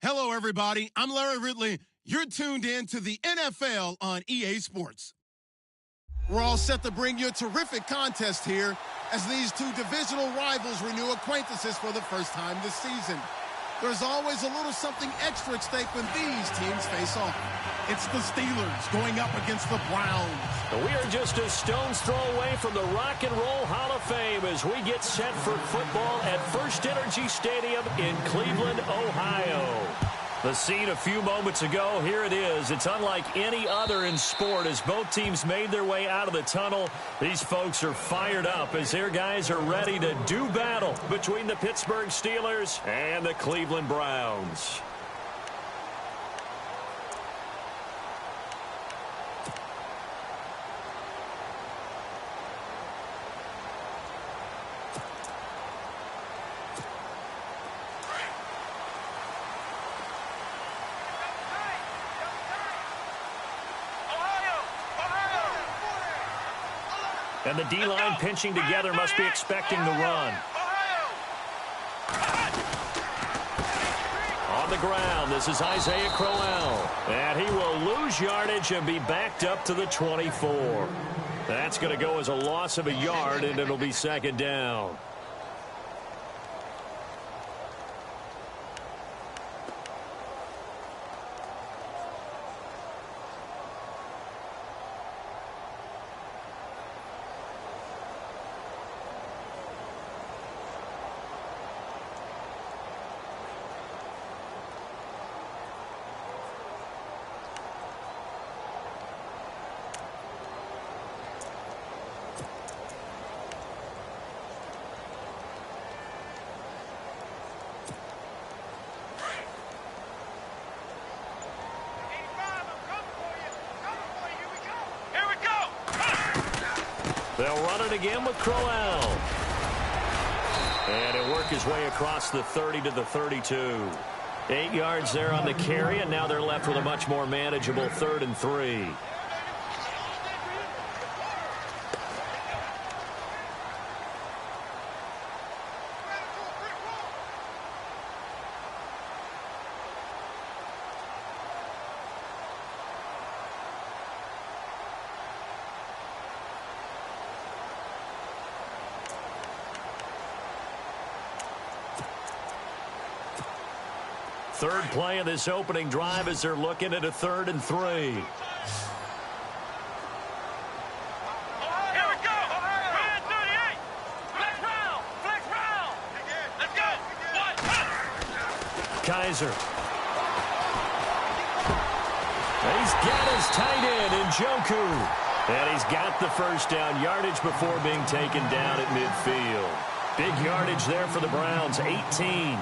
Hello, everybody. I'm Larry Ridley. You're tuned in to the NFL on EA Sports. We're all set to bring you a terrific contest here as these two divisional rivals renew acquaintances for the first time this season. There's always a little something extra at stake when these teams face off. It's the Steelers going up against the Browns. We are just a stone's throw away from the Rock and Roll Hall of Fame as we get set for football at First Energy Stadium in Cleveland, Ohio. The scene a few moments ago, here it is. It's unlike any other in sport as both teams made their way out of the tunnel. These folks are fired up as their guys are ready to do battle between the Pittsburgh Steelers and the Cleveland Browns. And the D-line pinching together must be expecting the run. On the ground, this is Isaiah Crowell. And he will lose yardage and be backed up to the 24. That's going to go as a loss of a yard, and it'll be second down. They'll run it again with Crowell. And he'll work his way across the 30 to the 32. 8 yards there on the carry, and now they're left with a much more manageable 3rd and 3. Third play of this opening drive as they're looking at a 3rd and 3. Here we go. 38. Flex round. Let's go. Kaiser. He's got his tight end in Njoku. And he's got the first down yardage before being taken down at midfield. Big yardage there for the Browns, 18.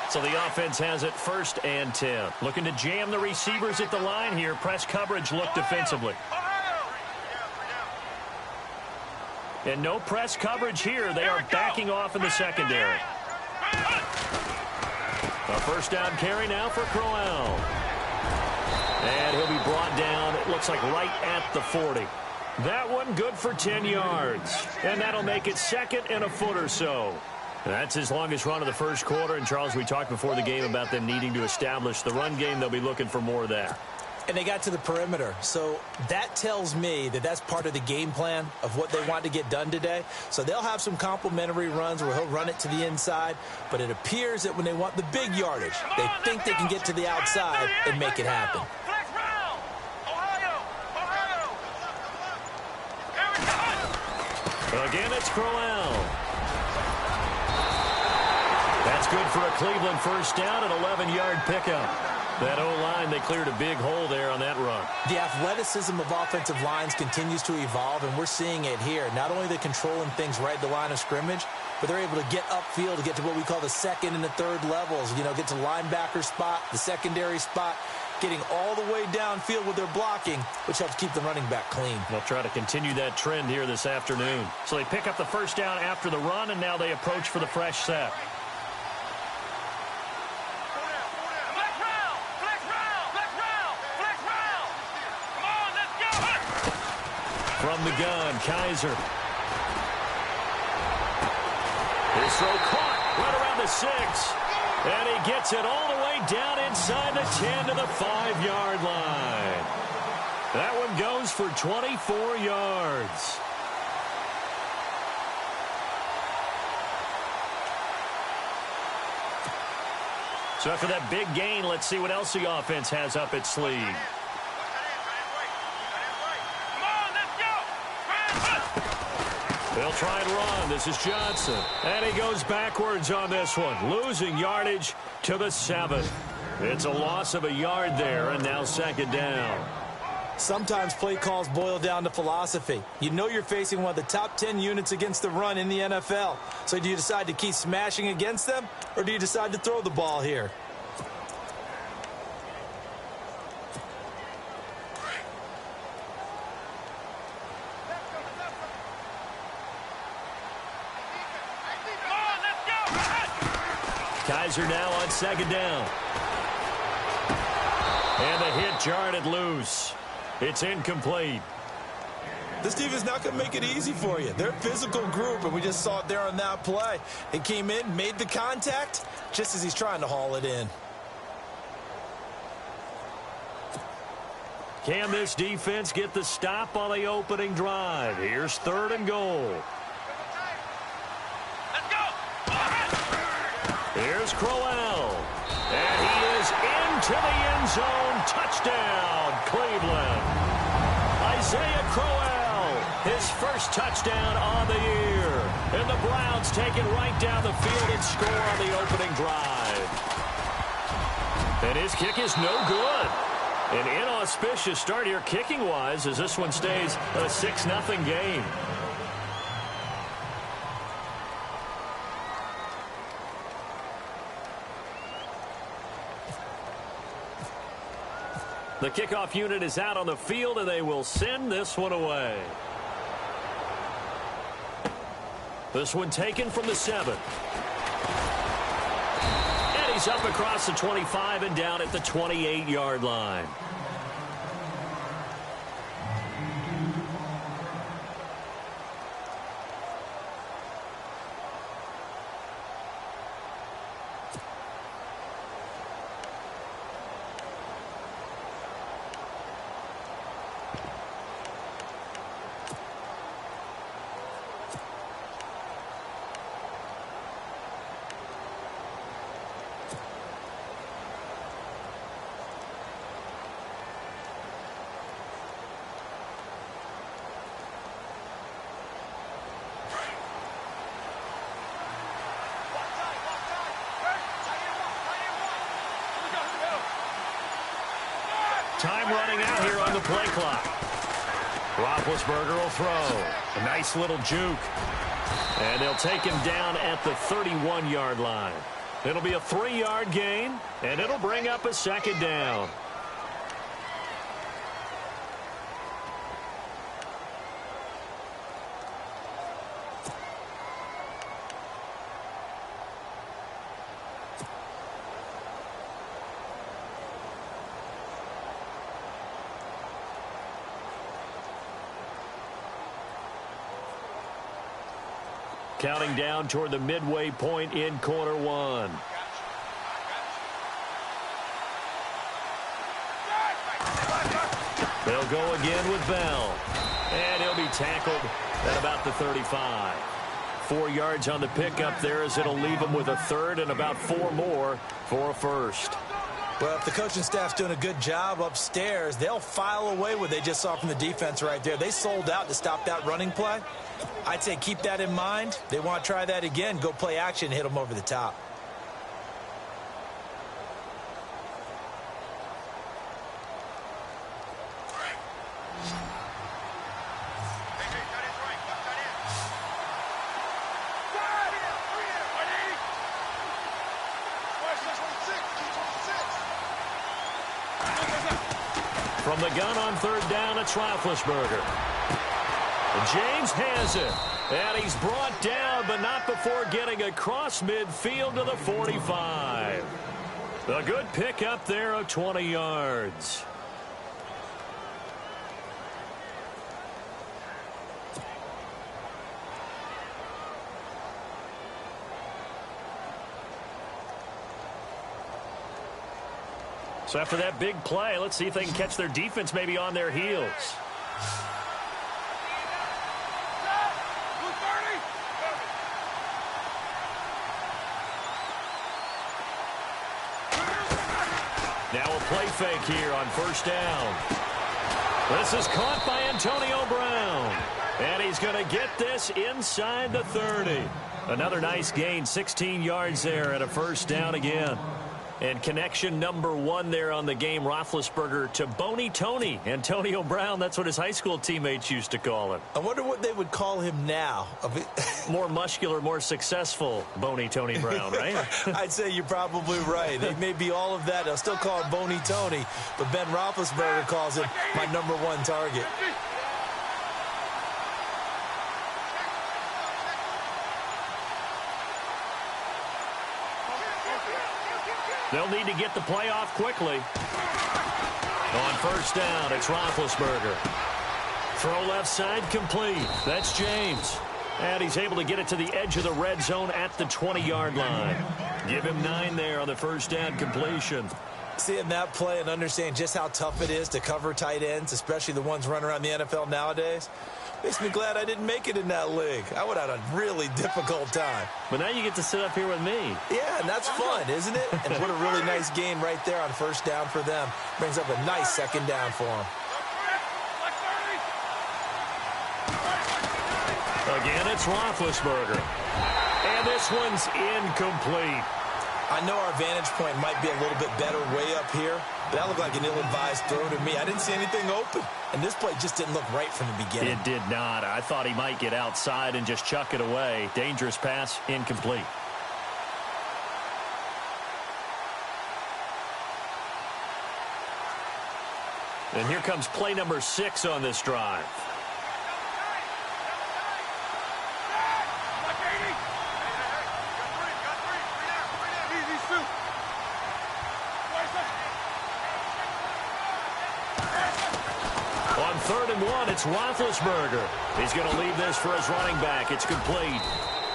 So the offense has it 1st and 10. Looking to jam the receivers at the line here. Press coverage look defensively. And no press coverage here. They are backing off in the secondary. A first down carry now for Crowell. And he'll be brought down, it looks like right at the 40. That one good for 10 yards. And that'll make it 2nd and a foot or so. That's his longest run of the first quarter. And, Charles, we talked before the game about them needing to establish the run game. They'll be looking for more of that. And they got to the perimeter. So that tells me that that's part of the game plan of what they want to get done today. So they'll have some complementary runs where he'll run it to the inside. But it appears that when they want the big yardage, they think they can get to the outside and make it happen. Again, it's Crowell. That's good for a Cleveland first down, an 11-yard pickup. That O-line, they cleared a big hole there on that run. The athleticism of offensive lines continues to evolve, and we're seeing it here. Not only are they controlling things right at the line of scrimmage, but they're able to get upfield to get to what we call the 2nd and the 3rd levels. You know, get to linebacker spot, the secondary spot, getting all the way downfield with their blocking, which helps keep the running back clean. They'll try to continue that trend here this afternoon. So they pick up the first down after the run, and now they approach for the fresh set. From the gun, Kaiser. His throw caught right around the 6. And he gets it all the way down inside the 10 to the 5-yard line. That one goes for 24 yards. So after that big gain, let's see what else the offense has up its sleeve. They'll try and run. This is Johnson. And he goes backwards on this one, losing yardage to the 7. It's a loss of a yard there, and now 2nd down. Sometimes play calls boil down to philosophy. You know you're facing one of the top 10 units against the run in the NFL. So do you decide to keep smashing against them, or do you decide to throw the ball here? Kaiser now on 2nd down. And the hit jarred it loose. It's incomplete. This team is not going to make it easy for you. They're a physical group, and we just saw it there on that play. He came in, made the contact, just as he's trying to haul it in. Can this defense get the stop on the opening drive? Here's 3rd and goal. Here's Crowell. And he is into the end zone. Touchdown, Cleveland. Isaiah Crowell, his first touchdown on the year. And the Browns take it right down the field and score on the opening drive. And his kick is no good. An inauspicious start here kicking-wise as this one stays a 6-0 game. The kickoff unit is out on the field, and they will send this one away. This one taken from the 7. And he's up across the 25 and down at the 28-yard line. Time running out here on the play clock. Roethlisberger will throw. A nice little juke. And they'll take him down at the 31-yard line. It'll be a 3-yard gain, and it'll bring up a 2nd down. Counting down toward the midway point in quarter 1. They'll go again with Bell. And he'll be tackled at about the 35. 4 yards on the pickup there as it'll leave him with a 3rd and about 4 more for a 1st. Well, if the coaching staff's doing a good job upstairs, they'll file away what they just saw from the defense right there. They sold out to stop that running play. I'd say keep that in mind. They want to try that again. Go play action, hit them over the top. From the gun on 3rd down, it's Roethlisberger. James has it. And he's brought down, but not before getting across midfield to the 45. A good pickup there of 20 yards. So after that big play, let's see if they can catch their defense maybe on their heels. Now a play fake here on first down. This is caught by Antonio Brown. And he's going to get this inside the 30. Another nice gain, 16 yards there, and a first down again. And connection number 1 there on the game, Roethlisberger to Boney Tony. Antonio Brown, that's what his high school teammates used to call him. I wonder what they would call him now. More muscular, more successful Boney Tony Brown, right? I'd say you're probably right. It may be all of that. They'll still call him Boney Tony, but Ben Roethlisberger calls him my number 1 target. They'll need to get the play off quickly. On first down, it's Roethlisberger. Throw left side complete. That's James. And he's able to get it to the edge of the red zone at the 20-yard line. Give him 9 there on the first down completion. Seeing that play and understand just how tough it is to cover tight ends, especially the ones running around the NFL nowadays, makes me glad I didn't make it in that league. I would have had a really difficult time. But now you get to sit up here with me. Yeah, and that's fun, isn't it? And what a really nice gain right there on first down for them. Brings up a nice second down for them. Again, it's Roethlisberger. And this one's incomplete. I know our vantage point might be a little bit better way up here, but that looked like an ill-advised throw to me. I didn't see anything open, and this play just didn't look right from the beginning. It did not. I thought he might get outside and just chuck it away. Dangerous pass, incomplete. And here comes play number 6 on this drive. On 3rd and 1, it's Roethlisberger. He's going to leave this for his running back. It's complete.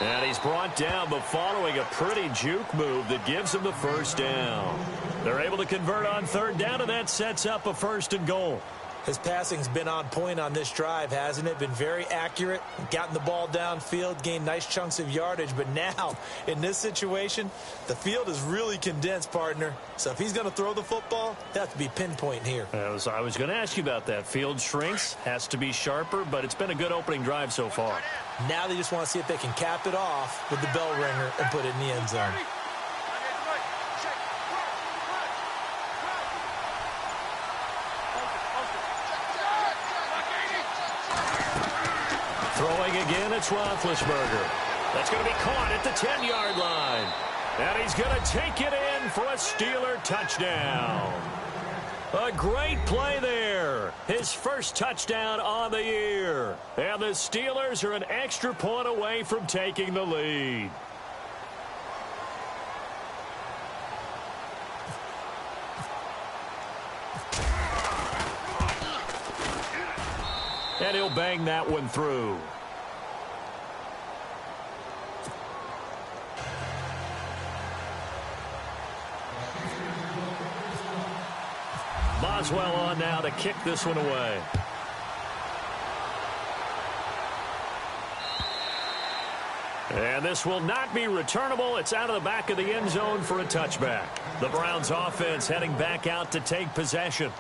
And he's brought down, but following a pretty juke move that gives him the first down. They're able to convert on 3rd down, and that sets up a 1st and goal. His passing's been on point on this drive, hasn't it? Been very accurate, gotten the ball downfield, gained nice chunks of yardage. But now, in this situation, the field is really condensed, partner. So if he's going to throw the football, that has to be pinpoint here. I was going to ask you about that. Field shrinks, has to be sharper, but it's been a good opening drive so far. Now they just want to see if they can cap it off with the bell ringer and put it in the end zone. Throwing again, it's Roethlisberger. That's going to be caught at the 10-yard line. And he's going to take it in for a Steeler touchdown. A great play there. His first touchdown on the year. And the Steelers are an extra point away from taking the lead. And he'll bang that one through. Boswell on now to kick this one away. And this will not be returnable. It's out of the back of the end zone for a touchback. The Browns offense heading back out to take possession.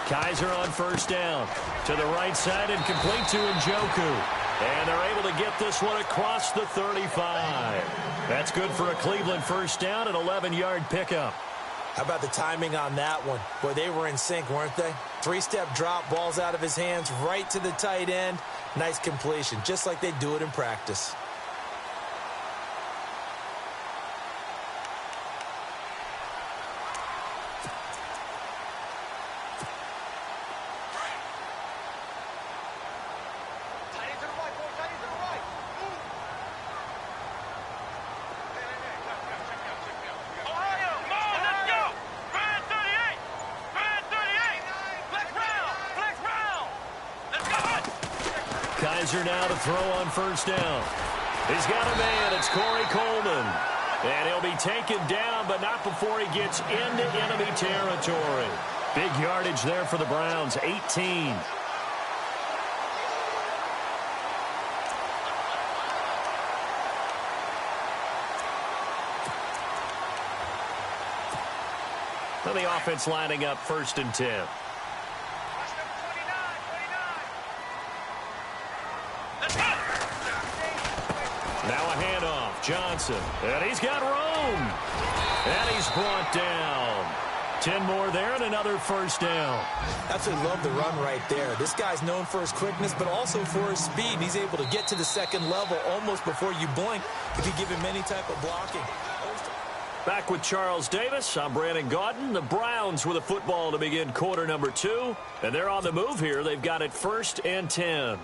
Kaiser on first down. To the right side and complete to Njoku. And they're able to get this one across the 35. That's good for a Cleveland first down, an 11-yard pickup. How about the timing on that one? Boy, they were in sync, weren't they? 3-step drop, balls out of his hands, right to the tight end. Nice completion, just like they do it in practice. Kaiser now to throw on first down. He's got a man. It's Corey Coleman. And he'll be taken down, but not before he gets into enemy territory. Big yardage there for the Browns, 18. And the offense lining up 1st and 10. Now a handoff. Johnson. And he's got room. And he's brought down. 10 more there and another first down. Absolutely love the run right there. This guy's known for his quickness, but also for his speed. He's able to get to the second level almost before you blink if you give him any type of blocking. Back with Charles Davis. I'm Brandon Gaudin. The Browns with a football to begin quarter number 2. And they're on the move here. They've got it 1st and 10.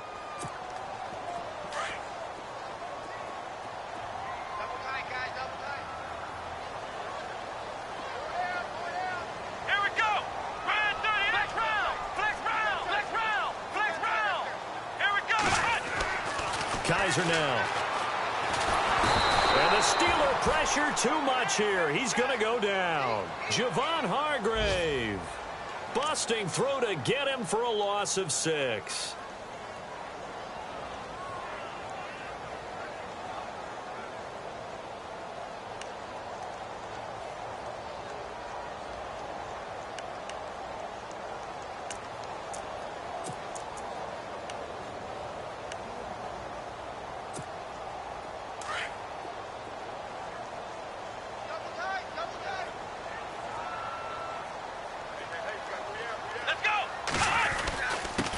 Kaiser now. And the Steeler pressure too much here. He's going to go down. Javon Hargrave. Busting through to get him for a loss of 6.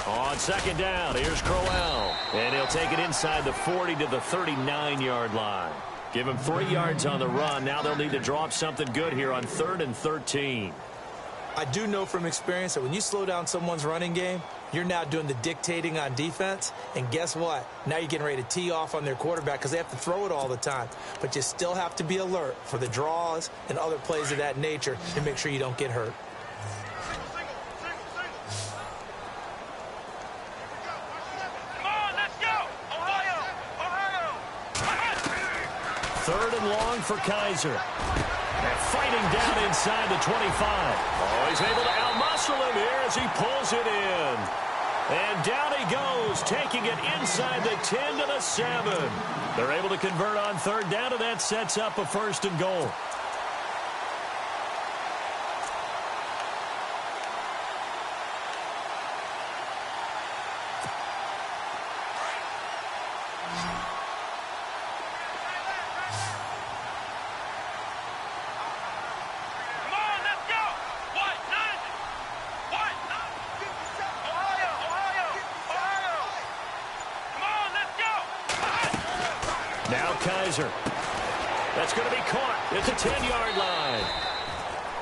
On 2nd down, here's Crowell. And he'll take it inside the 40 to the 39-yard line. Give him 3 yards on the run. Now they'll need to draw up something good here on 3rd and 13. I do know from experience that when you slow down someone's running game, you're now doing the dictating on defense. And guess what? Now you're getting ready to tee off on their quarterback because they have to throw it all the time. But you still have to be alert for the draws and other plays of that nature to make sure you don't get hurt. Third and long for Kaiser. And fighting down inside the 25. Oh, he's able to outmuscle him here as he pulls it in. And down he goes, taking it inside the 10 to the 7. They're able to convert on 3rd down, and that sets up a 1st and goal. Now Kaiser. That's going to be caught at the 10-yard line.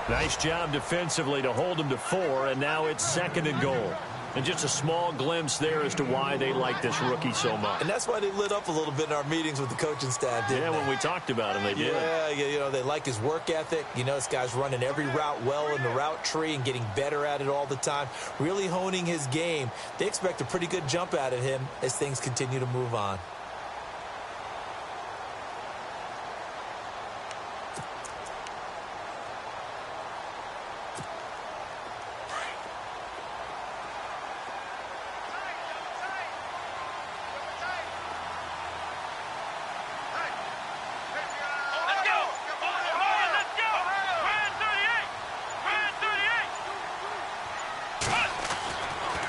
Nice job defensively to hold him to 4, and now it's 2nd and goal. And just a small glimpse there as to why they like this rookie so much. And that's why they lit up a little bit in our meetings with the coaching staff, didn't they? When we talked about him, they did. Yeah, you know, they like his work ethic. You know, this guy's running every route well in the route tree and getting better at it all the time, really honing his game. They expect a pretty good jump out of him as things continue to move on.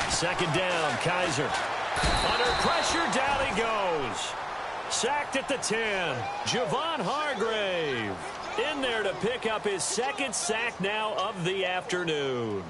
Second down, Kaiser. Under pressure, down he goes. Sacked at the 10. Javon Hargrave in there to pick up his 2nd sack now of the afternoon.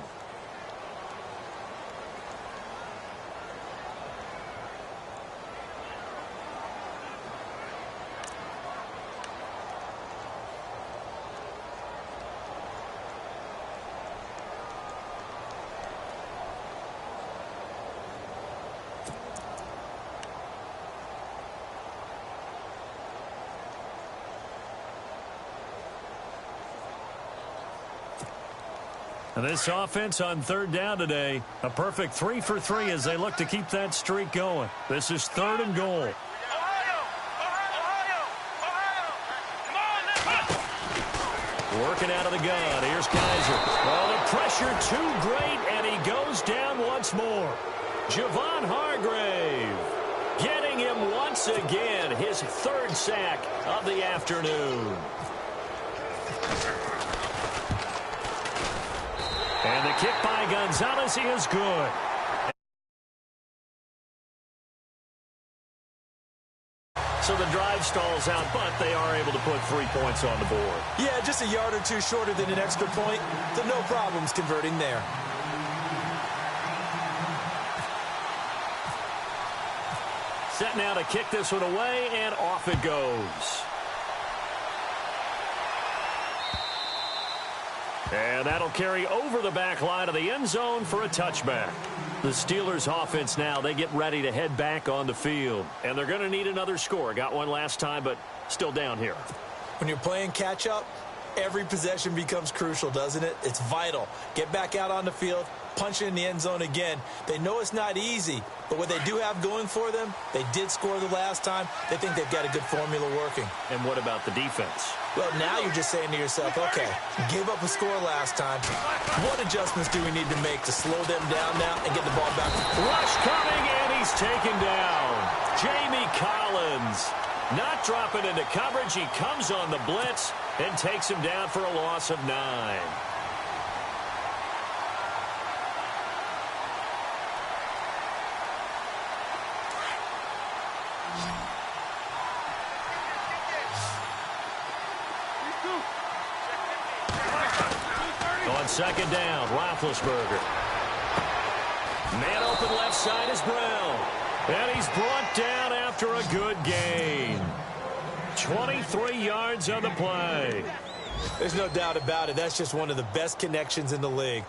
And this offense on third down today, a perfect 3 for 3 as they look to keep that streak going. This is 3rd and goal. Working out of the gun. Here's Kaiser. Well, the pressure too great, and he goes down once more. Javon Hargrave getting him once again, his 3rd sack of the afternoon. And the kick by Gonzalez is good. So the drive stalls out, but they are able to put 3 points on the board. Yeah, just a yard or two shorter than an extra point. So no problems converting there. Set now to kick this one away, and off it goes. And that'll carry over the back line of the end zone for a touchback. The Steelers offense now, they get ready to head back on the field. And they're going to need another score. Got one last time, but still down here. When you're playing catch-up, every possession becomes crucial, doesn't it? It's vital. Get back out on the field, punch it in the end zone again. They know it's not easy, but what they do have going for them, they did score the last time. They think they've got a good formula working. And what about the defense? Well, now you're just saying to yourself, okay, gave up a score last time. What adjustments do we need to make to slow them down now and get the ball back? Rush coming, and he's taken down. Jamie Collins not dropping into coverage. He comes on the blitz and takes him down for a loss of 9. On 2nd down, Roethlisberger. Man open left side is Brown. And he's brought down after a good gain. 23 yards on the play. There's no doubt about it. That's just one of the best connections in the league.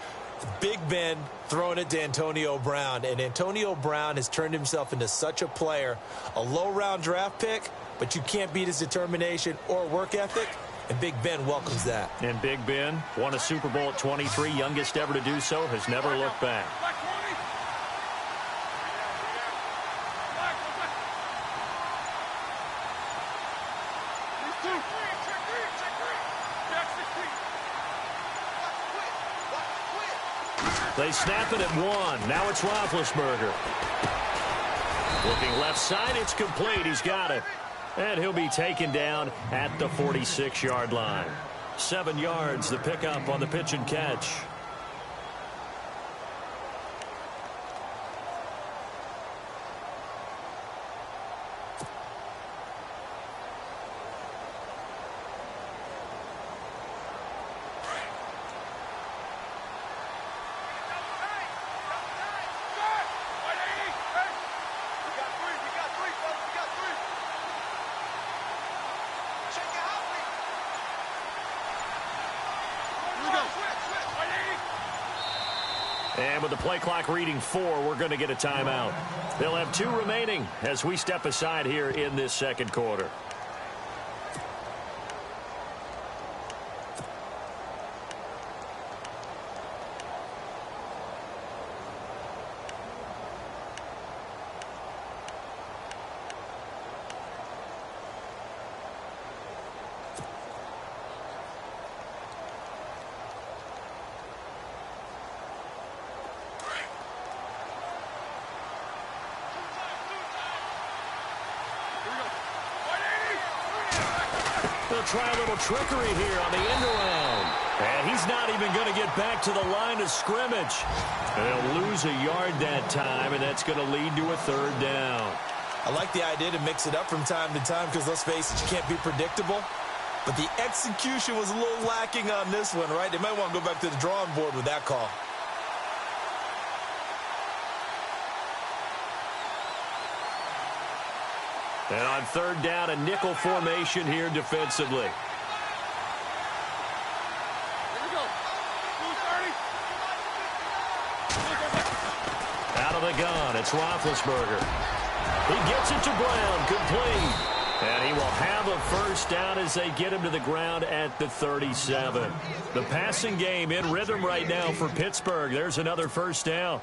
Big Ben throwing it to Antonio Brown. And Antonio Brown has turned himself into such a player. A low-round draft pick, but you can't beat his determination or work ethic. And Big Ben welcomes that. And Big Ben won a Super Bowl at 23, youngest ever to do so, has never looked back. They snap it at 1. Now it's Roethlisberger. Looking left side, it's complete. He's got it. And he'll be taken down at the 46-yard line. 7 yards, the pickup on the pitch and catch. And with the play clock reading 4, we're going to get a timeout. They'll have 2 remaining as we step aside here in this 2nd quarter. They'll try a little trickery here on the end around. And he's not even going to get back to the line of scrimmage. They'll lose a yard that time, and that's going to lead to a 3rd down. I like the idea to mix it up from time to time because, let's face it, you can't be predictable. But the execution was a little lacking on this one, right? They might want to go back to the drawing board with that call. And on 3rd down, a nickel formation here defensively. Out of the gun, it's Roethlisberger. He gets it to Brown, complete. And he will have a first down as they get him to the ground at the 37. The passing game in rhythm right now for Pittsburgh. There's another first down.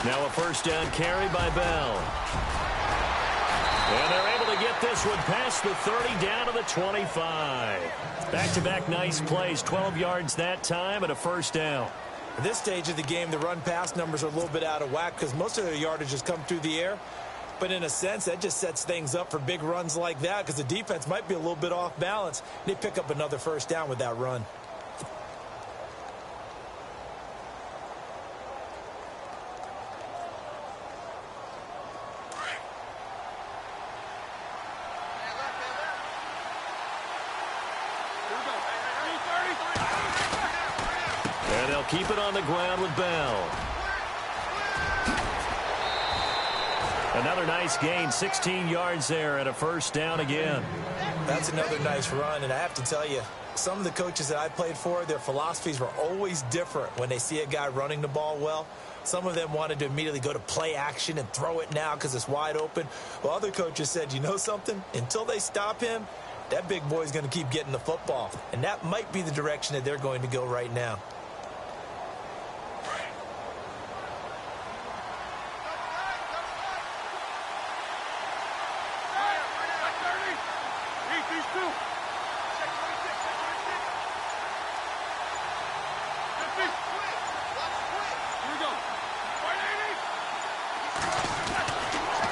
Now a first down carry by Bell. And they're able to get this one past the 30 down to the 25. Back-to-back nice plays, 12 yards that time and a first down. At this stage of the game, the run-pass numbers are a little bit out of whack because most of the yardage has come through the air. But in a sense, that just sets things up for big runs like that because the defense might be a little bit off balance. They pick up another first down with that run. And they'll keep it on the ground with Bell. Another nice gain, 16 yards there and a first down again. That's another nice run, and I have to tell you, some of the coaches that I played for, their philosophies were always different when they see a guy running the ball well. Some of them wanted to immediately go to play action and throw it now because it's wide open. Well, other coaches said, you know something? Until they stop him, that big boy's going to keep getting the football. And that might be the direction that they're going to go right now.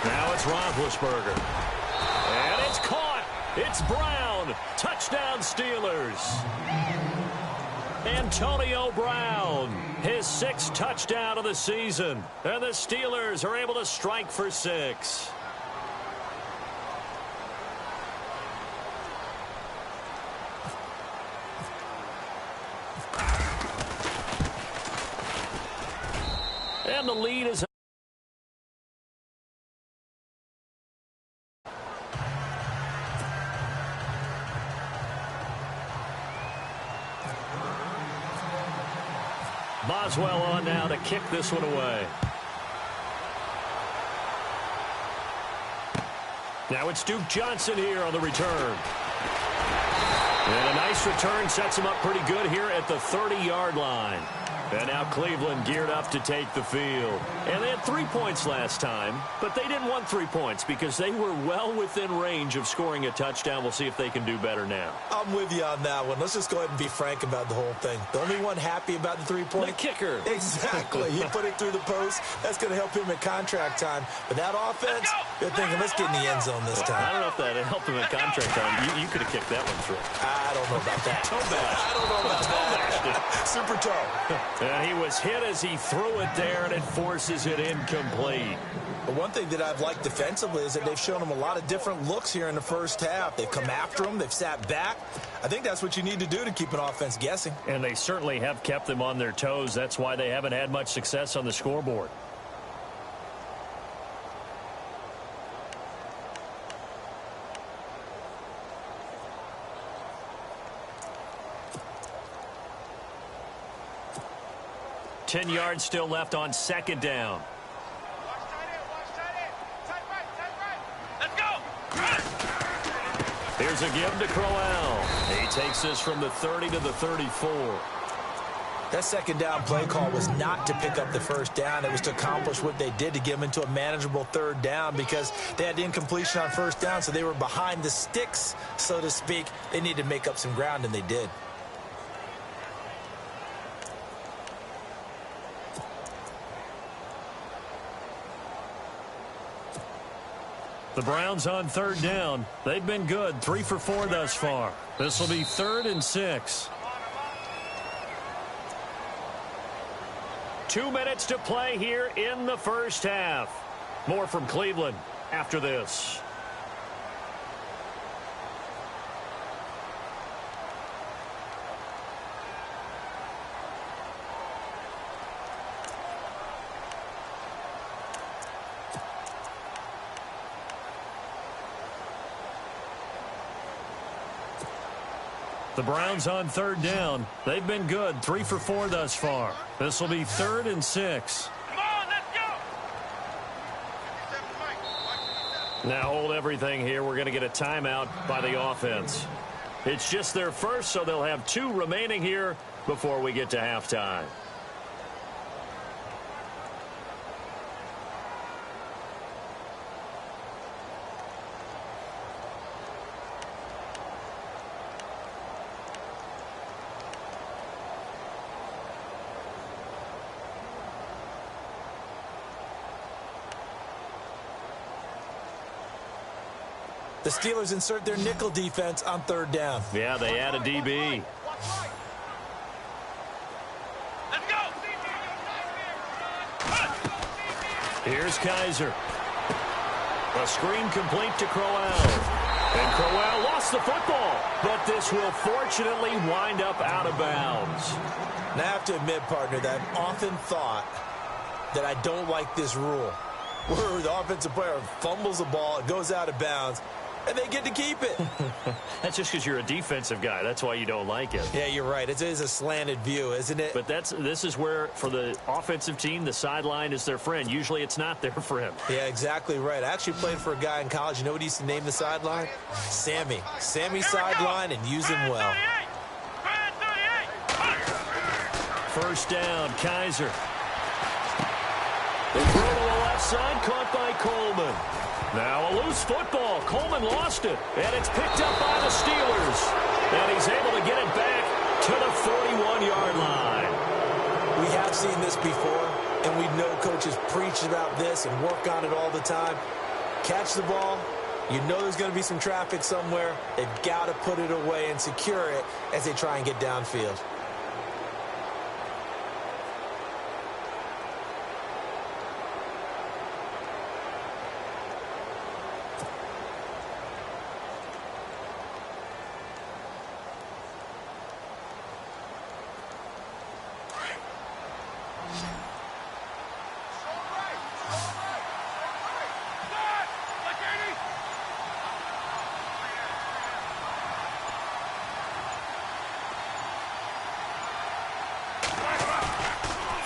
Now it's Roethlisberger. And it's caught. It's Brown. Touchdown Steelers. Antonio Brown, his 6th touchdown of the season. And the Steelers are able to strike for 6. And the lead is Boswell on now to kick this one away. Now it's Duke Johnson here on the return. And a nice return sets him up pretty good here at the 30-yard line. And now Cleveland geared up to take the field. And they had 3 points last time, but they didn't want 3 points because they were well within range of scoring a touchdown. We'll see if they can do better now. I'm with you on that one. Let's just go ahead and be frank about the whole thing. The only one happy about the 3-point? The kicker. Exactly. He put it through the post. That's going to help him in contract time. But that offense, they're thinking, let's get in the end zone this time. I don't know if that helped him in contract time. You could have kicked that one through. I don't know about that. Toe bash. I don't know about that. Super toe. And he was hit as he threw it there, and it forces it incomplete. But one thing that I've liked defensively is that they've shown him a lot of different looks here in the first half. They've come after him. They've sat back. I think that's what you need to do to keep an offense guessing. And they certainly have kept them on their toes. That's why they haven't had much success on the scoreboard. Ten yards still left on second down. Let's go! Here's a give to Crowell. He takes this from the 30 to the 34. That second down play call was not to pick up the first down. It was to accomplish what they did to get them into a manageable third down because they had incompletion on first down, so they were behind the sticks, so to speak. They needed to make up some ground, and they did. The Browns on third down. They've been good, 3 for 4 thus far. This will be 3rd and 6. 2 minutes to play here in the first half. More from Cleveland after this. The Browns on third down. They've been good, 3 for 4 thus far. This will be 3rd and 6. Come on, let's go! Now hold everything here. We're going to get a timeout by the offense. It's just their first, so they'll have 2 remaining here before we get to halftime. The Steelers insert their nickel defense on third down. Yeah, they add a DB. Let's go! Here's Kaiser. A screen complete to Crowell. And Crowell lost the football, but this will fortunately wind up out of bounds. Now, I have to admit, partner, that I've often thought that I don't like this rule, where the offensive player fumbles the ball, it goes out of bounds, and they get to keep it. That's just because you're a defensive guy. That's why you don't like it. Yeah, you're right. It is a slanted view, isn't it? But this is where, for the offensive team, the sideline is their friend. Usually it's not their friend. Yeah, exactly right. I actually played for a guy in college. You know what he used to name the sideline? Sammy. Sammy sideline, and use him well. 1st down, Kaiser. They throw to the left side, caught by Coleman. Now a loose football. Coleman lost it, and it's picked up by the Steelers. And he's able to get it back to the 41-yard line. We have seen this before, and we know coaches preach about this and work on it all the time. Catch the ball. You know there's going to be some traffic somewhere. They've got to put it away and secure it as they try and get downfield.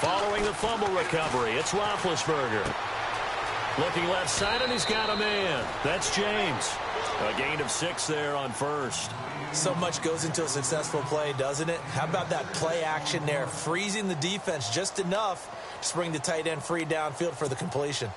Following the fumble recovery, it's Roethlisberger. Looking left side, and he's got a man. That's James. A gain of 6 there on 1st. So much goes into a successful play, doesn't it? How about that play action there, freezing the defense just enough to bring the tight end free downfield for the completion.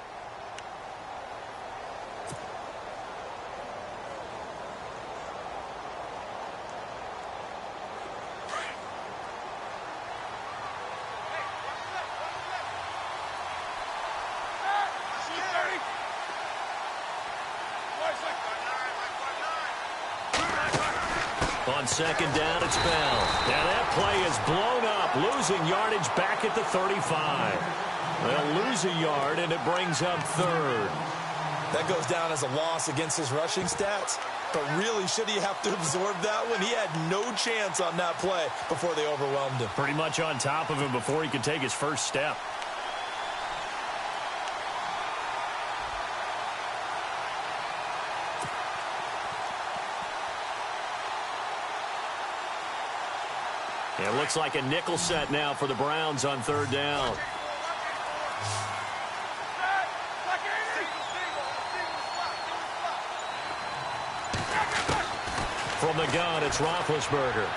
On 2nd down, it's Bell. Now that play is blown up, losing yardage back at the 35. They'll lose a yard, and it brings up 3rd. That goes down as a loss against his rushing stats. But really, should he have to absorb that one? He had no chance on that play before they overwhelmed him. Pretty much on top of him before he could take his first step. It looks like a nickel set now for the Browns on 3rd down. From the gun, it's Roethlisberger.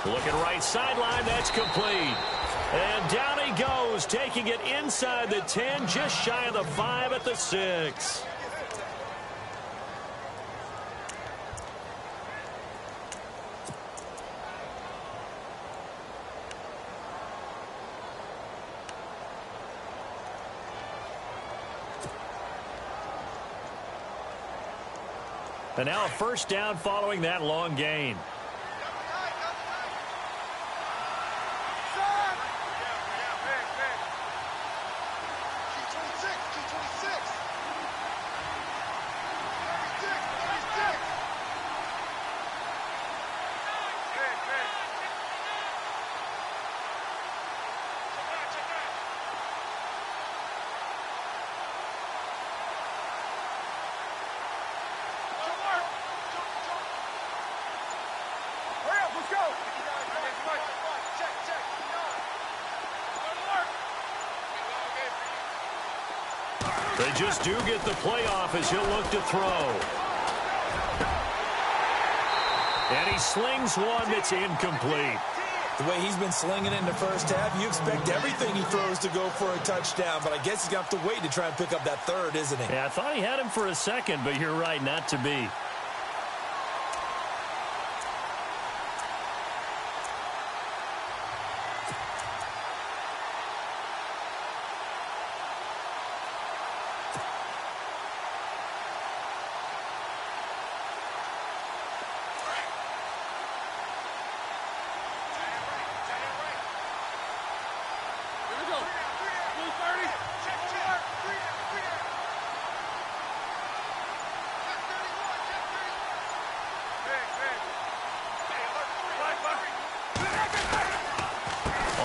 Looking right sideline, that's complete. And down he goes, taking it inside the 10, just shy of the 5 at the 6. And now a 1st down following that long gain. They just do get the playoff as he'll look to throw. And he slings one that's incomplete. The way he's been slinging it in the first half, you expect everything he throws to go for a touchdown, but I guess he's going to have to wait to try and pick up that third, isn't he? Yeah, I thought he had him for a second, but you're right, not to be.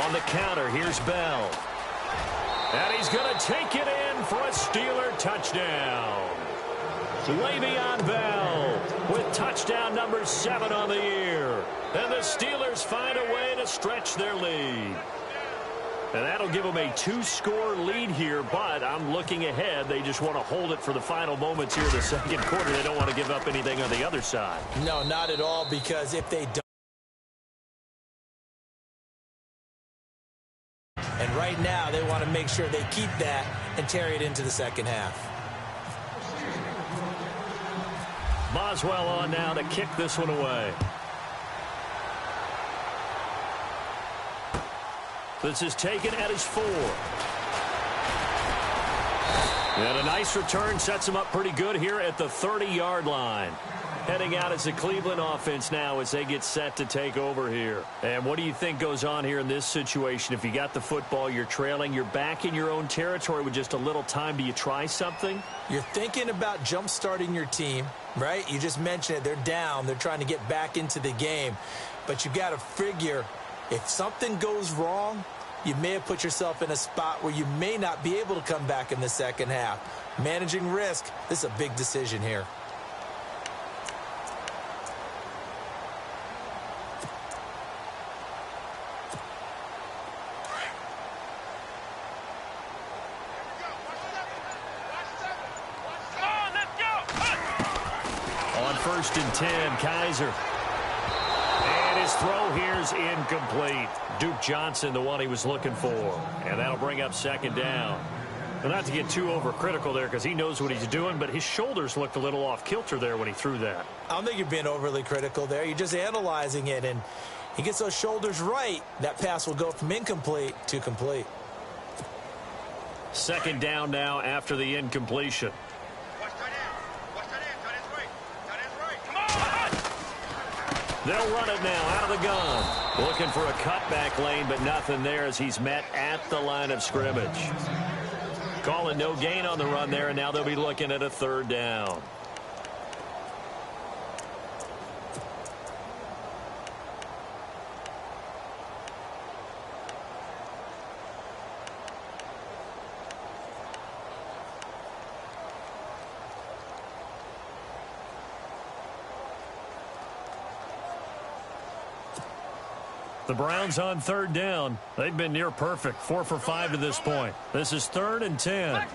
On the counter, here's Bell. And he's going to take it in for a Steeler touchdown. Le'Veon Bell with touchdown number 7 on the year. And the Steelers find a way to stretch their lead. And that'll give them a 2-score lead here, but I'm looking ahead. They just want to hold it for the final moments here in the second quarter. They don't want to give up anything on the other side. No, not at all, because if they don't. And right now, they want to make sure they keep that and carry it into the second half. Boswell on now to kick this one away. This is taken at his 4. And a nice return sets him up pretty good here at the 30-yard line. Heading out as the Cleveland offense now as they get set to take over here. And what do you think goes on here in this situation? If you got the football, you're trailing, you're back in your own territory with just a little time. Do you try something? You're thinking about jump-starting your team, right? You just mentioned it. They're down. They're trying to get back into the game. But you got to figure, if something goes wrong, you may have put yourself in a spot where you may not be able to come back in the second half. Managing risk, this is a big decision here. On 1st and 10, Kaiser. And his throw here's incomplete. Duke Johnson, the one he was looking for. And that'll bring up 2nd down. Well, not to get too overcritical there because he knows what he's doing, but his shoulders looked a little off kilter there when he threw that. I don't think you're being overly critical there. You're just analyzing it, and he gets those shoulders right. That pass will go from incomplete to complete. 2nd down now after the incompletion. They'll run it now out of the gun. Looking for a cutback lane, but nothing there as he's met at the line of scrimmage. Calling no gain on the run there, and now they'll be looking at a 3rd down. The Browns on 3rd down. They've been near perfect, 4 for 5 to this point. This is 3rd and 10.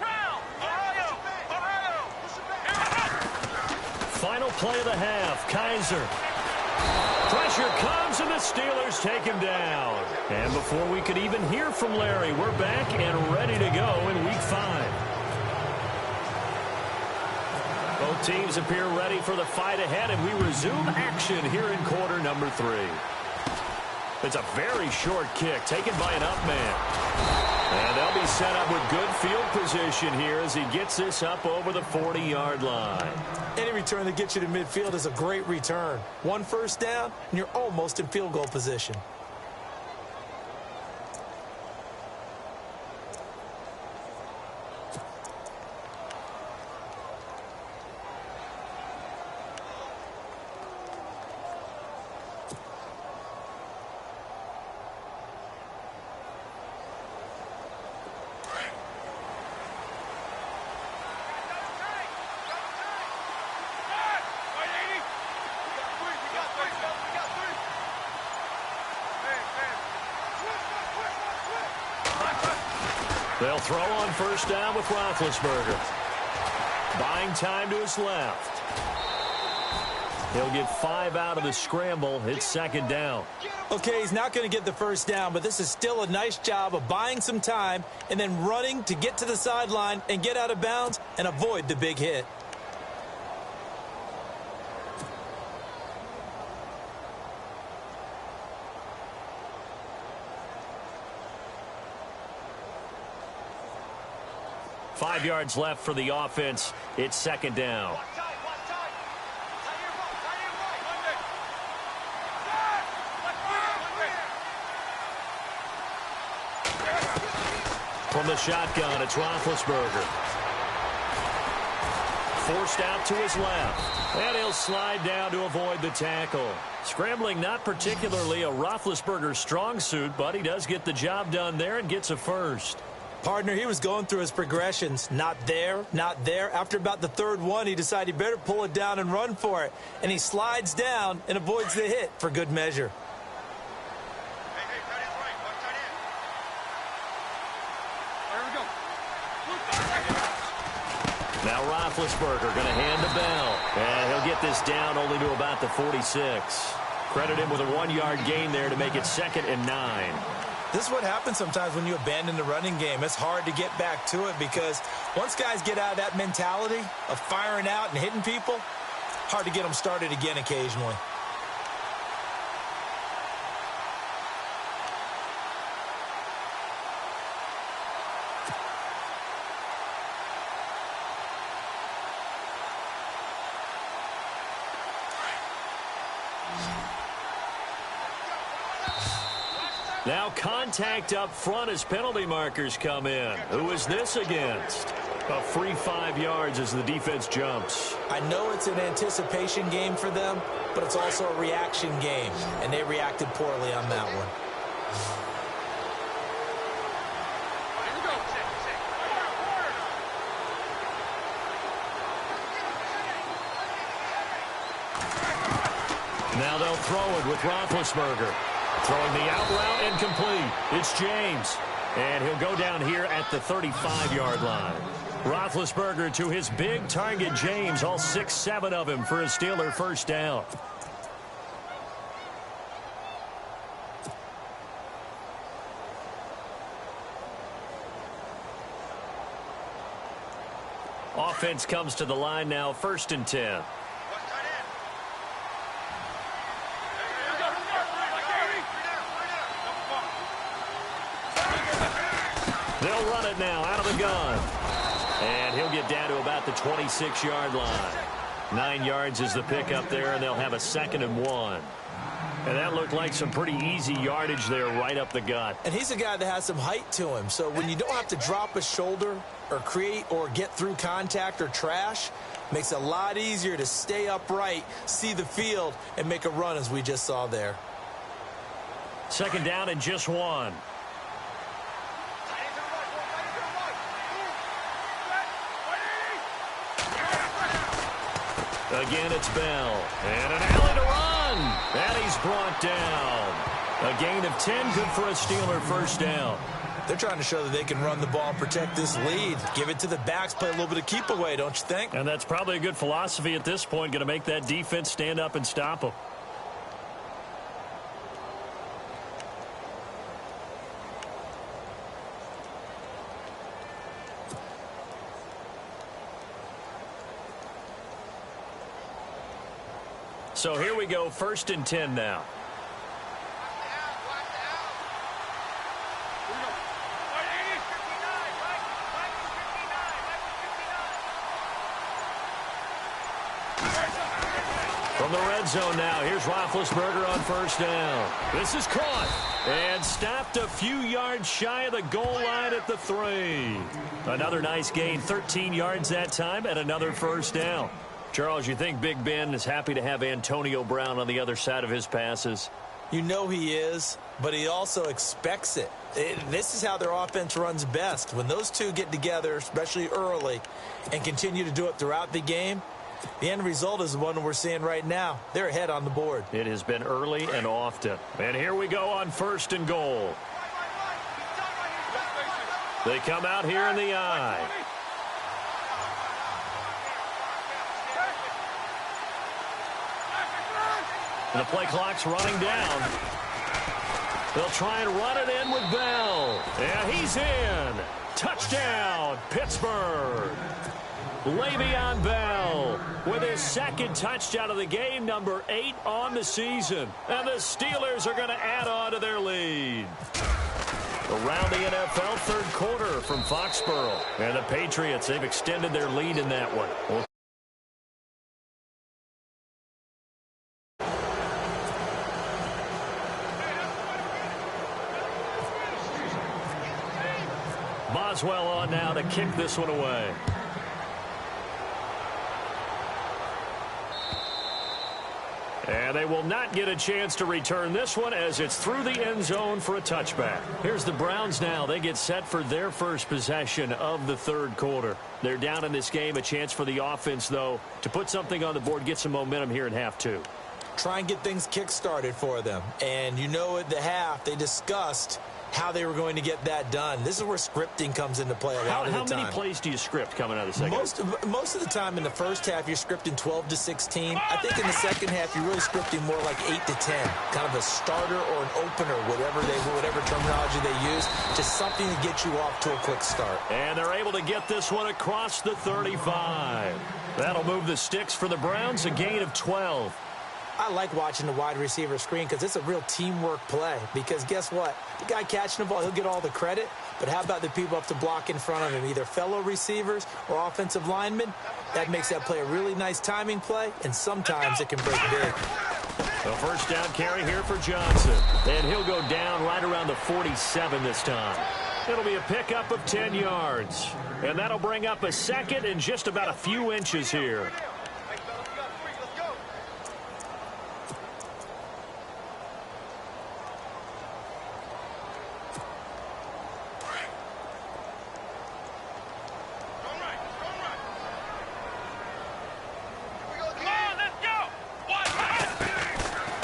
Final play of the half. Kaiser. Pressure comes, and the Steelers take him down. And before we could even hear from Larry, we're back and ready to go in Week 5. Both teams appear ready for the fight ahead, and we resume action here in quarter number 3. It's a very short kick taken by an up man. And they'll be set up with good field position here as he gets this up over the 40-yard line. Any return that gets you to midfield is a great return. 1 first down, and you're almost in field goal position. They'll throw on first down with Roethlisberger. Buying time to his left. He'll get 5 out of the scramble. It's second down. Okay, he's not going to get the first down, but this is still a nice job of buying some time and then running to get to the sideline and get out of bounds and avoid the big hit. Five yards left for the offense. It's second down. From the shotgun, it's Roethlisberger. Forced out to his left. And he'll slide down to avoid the tackle. Scrambling not particularly a Roethlisberger strong suit, but he does get the job done there and gets a first. Partner, he was going through his progressions. Not there, not there. After about the third one, he decided he better pull it down and run for it. And he slides down and avoids the hit for good measure. Now Roethlisberger going to hand to Bell. And he'll get this down only to about the 46. Credit him with a 1-yard gain there to make it 2nd and 9. This is what happens sometimes when you abandon the running game. It's hard to get back to it because once guys get out of that mentality of firing out and hitting people, hard to get them started again occasionally. Now contact up front as penalty markers come in. Who is this against? A free 5 yards as the defense jumps. I know it's an anticipation game for them, but it's also a reaction game, and they reacted poorly on that one. Now they'll throw it with Roethlisberger. Throwing the out route incomplete. It's James. And he'll go down here at the 35-yard line. Roethlisberger to his big target, James. All 6-7 of him for a Steeler first down. Offense comes to the line now, 1st and 10. They'll run it now out of the gun. And he'll get down to about the 26-yard line. 9 yards is the pickup there, and they'll have a 2nd and 1. And that looked like some pretty easy yardage there right up the gut. And he's a guy that has some height to him. So when you don't have to drop a shoulder or create or get through contact or trash, makes it a lot easier to stay upright, see the field, and make a run as we just saw there. 2nd down and just 1. Again, it's Bell. And an alley to run. And he's brought down. A gain of 10, good for a Steeler first down. They're trying to show that they can run the ball and protect this lead. Give it to the backs, play a little bit of keep away, don't you think? And that's probably a good philosophy at this point, going to make that defense stand up and stop them. So here we go, 1st and 10 now. From the red zone now, here's Roethlisberger on first down. This is caught and stopped a few yards shy of the goal line at the 3. Another nice gain, 13 yards that time, and another first down. Charles, you think Big Ben is happy to have Antonio Brown on the other side of his passes? You know he is, but he also expects it. This is how their offense runs best. When those two get together, especially early, and continue to do it throughout the game, the end result is the one we're seeing right now. They're ahead on the board. It has been early and often. And here we go on 1st and goal. They come out here in the I. And the play clock's running down. They'll try and run it in with Bell. And he's in. Touchdown, Pittsburgh. Le'Veon Bell with his second touchdown of the game, number 8 on the season. And the Steelers are going to add on to their lead. Around the NFL, third quarter from Foxborough. And the Patriots, they've extended their lead in that one. Boswell on now to kick this one away. And they will not get a chance to return this one as it's through the end zone for a touchback. Here's the Browns now. They get set for their first possession of the third quarter. They're down in this game. A chance for the offense, though, to put something on the board, get some momentum here in half two. Try and get things kick-started for them. And you know at the half, they discussed how they were going to get that done. This is where scripting comes into play a lot of the time. How many plays do you script coming out of the second half? Most of the time in the first half, you're scripting 12 to 16. I think in the second half, you're really scripting more like 8 to 10. Kind of a starter or an opener, whatever terminology they use. Just something to get you off to a quick start. And they're able to get this one across the 35. That'll move the sticks for the Browns, a gain of 12. I like watching the wide receiver screen because it's a real teamwork play. Because guess what? The guy catching the ball, he'll get all the credit. But how about the people up to block in front of him, either fellow receivers or offensive linemen? That makes that play a really nice timing play, and sometimes it can break big. A first down carry here for Johnson. And he'll go down right around the 47 this time. It'll be a pickup of 10 yards. And that'll bring up a second and just about a few inches here.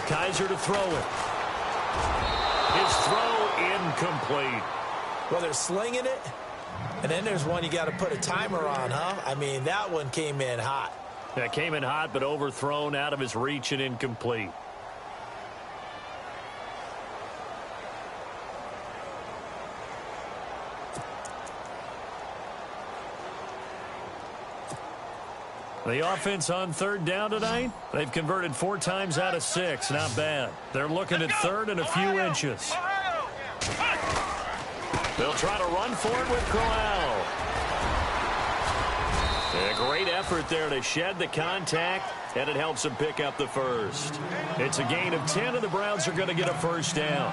Kaiser to throw it. His throw incomplete. Well, they're slinging it, and then there's one you got to put a timer on, huh? I mean, that one came in hot. That came in hot, but overthrown out of his reach and incomplete. The offense on third down tonight, they've converted 4 times out of 6. Not bad. They're looking at third and a few inches. They'll try to run for it with Crowell. A great effort there to shed the contact, and it helps them pick up the first. It's a gain of 10, and the Browns are going to get a first down.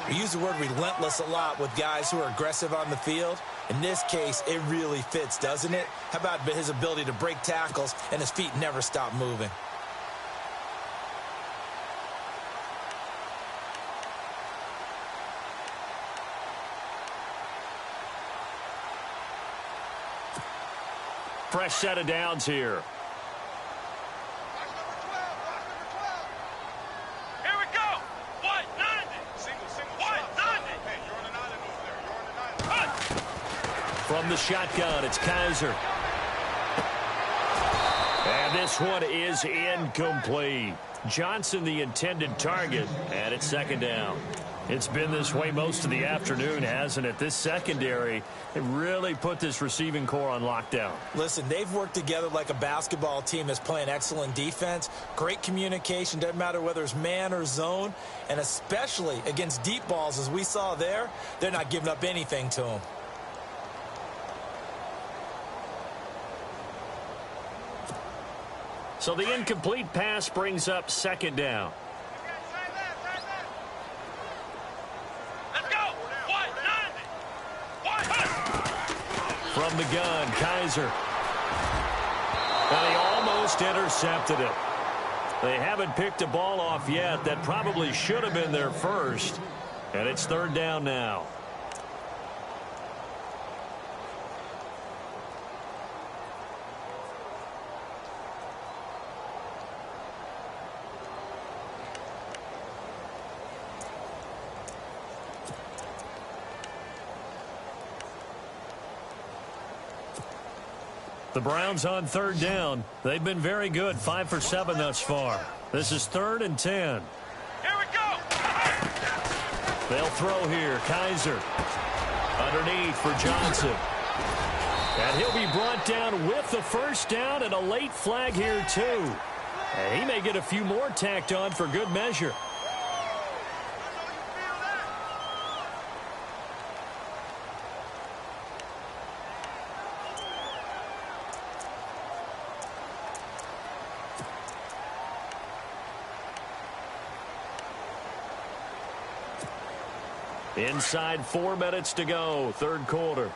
We use the word relentless a lot with guys who are aggressive on the field. In this case, it really fits, doesn't it? How about his ability to break tackles and his feet never stop moving? Fresh set of downs here. From the shotgun, it's Kaiser. And this one is incomplete. Johnson, the intended target, and it's second down. It's been this way most of the afternoon, hasn't it? This secondary, it really put this receiving core on lockdown. Listen, they've worked together like a basketball team that's playing excellent defense. Great communication, doesn't matter whether it's man or zone. And especially against deep balls, as we saw there, they're not giving up anything to them. So the incomplete pass brings up second down. Let's go. From the gun, Kaiser. And he almost intercepted it. They haven't picked a ball off yet. That probably should have been their first. And it's third down now. The Browns on third down. They've been very good, 5 for 7 thus far. This is 3rd and 10. Here we go. They'll throw here. Kaiser underneath for Johnson. And he'll be brought down with the first down and a late flag here too. And he may get a few more tacked on for good measure. Inside 4 minutes to go, third quarter.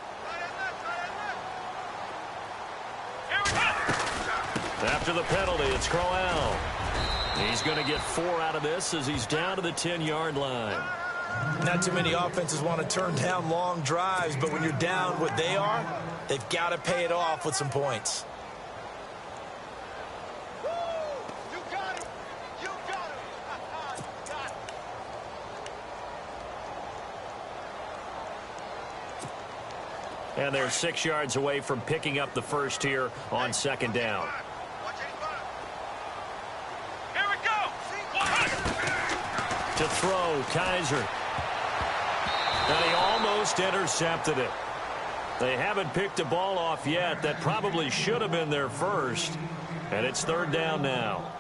After the penalty, it's Crowell. He's going to get 4 out of this as he's down to the 10-yard line. Not too many offenses want to turn down long drives, but when you're down what they are, they've got to pay it off with some points. And they're 6 yards away from picking up the first here on second down. Here we go. To throw, Kaiser. And he almost intercepted it. They haven't picked a ball off yet. That probably should have been their first. And it's third down now.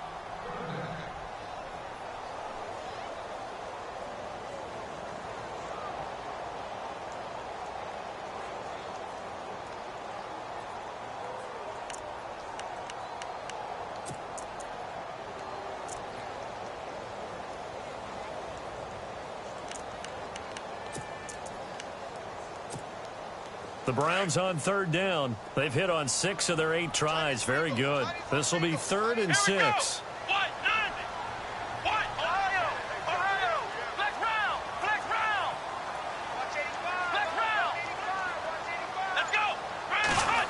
The Browns on third down. They've hit on 6 of their 8 tries. Very good. This will be 3rd and 6. What? 90. What? Ohio. Ohio. Flex round. Flex round. Watch 85. Flex round. Watch 85. Let's go. Cut.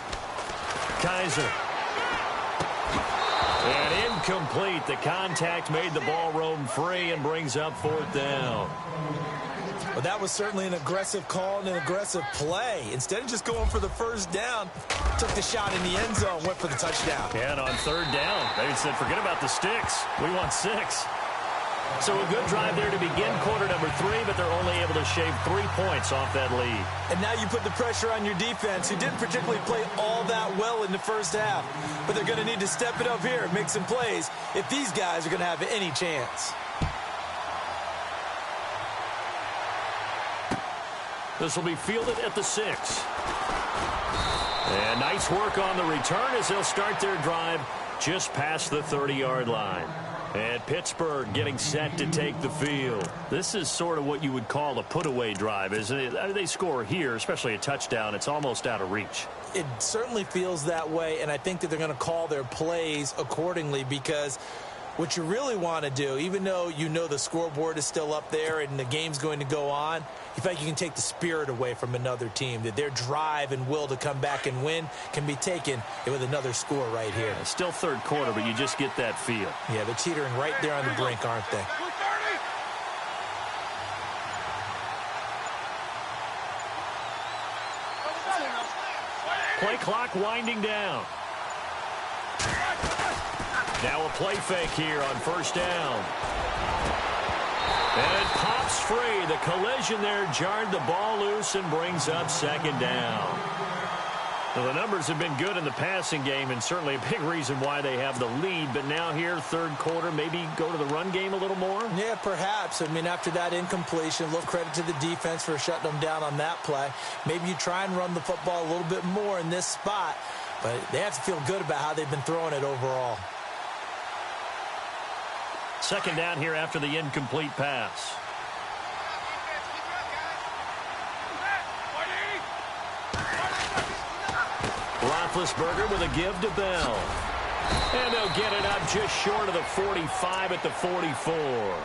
Kaiser. And incomplete. The contact made the ball roam free and brings up 4th down. Well, that was certainly an aggressive call and an aggressive play. Instead of just going for the first down, took the shot in the end zone, went for the touchdown. And on third down, they said, forget about the sticks. We want 6. So a good drive there to begin quarter number 3, but they're only able to shave 3 points off that lead. And now you put the pressure on your defense, who didn't particularly play all that well in the first half. But they're going to need to step it up here and make some plays if these guys are going to have any chance. This will be fielded at the 6. And nice work on the return as they'll start their drive just past the 30-yard line. And Pittsburgh getting set to take the field. This is sort of what you would call a put-away drive, isn't it? They score here, especially a touchdown. It's almost out of reach. It certainly feels that way, and I think that they're going to call their plays accordingly because what you really want to do, even though you know the scoreboard is still up there and the game's going to go on, you feel like you can take the spirit away from another team, that their drive and will to come back and win can be taken with another score right here. Yeah, still third quarter, but you just get that feel. Yeah, they're teetering right there on the brink, aren't they? Play clock winding down. Now a play fake here on first down. And it pops free. The collision there jarred the ball loose and brings up second down. Well, the numbers have been good in the passing game and certainly a big reason why they have the lead. But now here, third quarter, maybe go to the run game a little more? Yeah, perhaps. I mean, after that incompletion, a little credit to the defense for shutting them down on that play. Maybe you try and run the football a little bit more in this spot. But they have to feel good about how they've been throwing it overall. Second down here after the incomplete pass. Roethlisberger with a give to Bell. And they'll get it up just short of the 45 at the 44.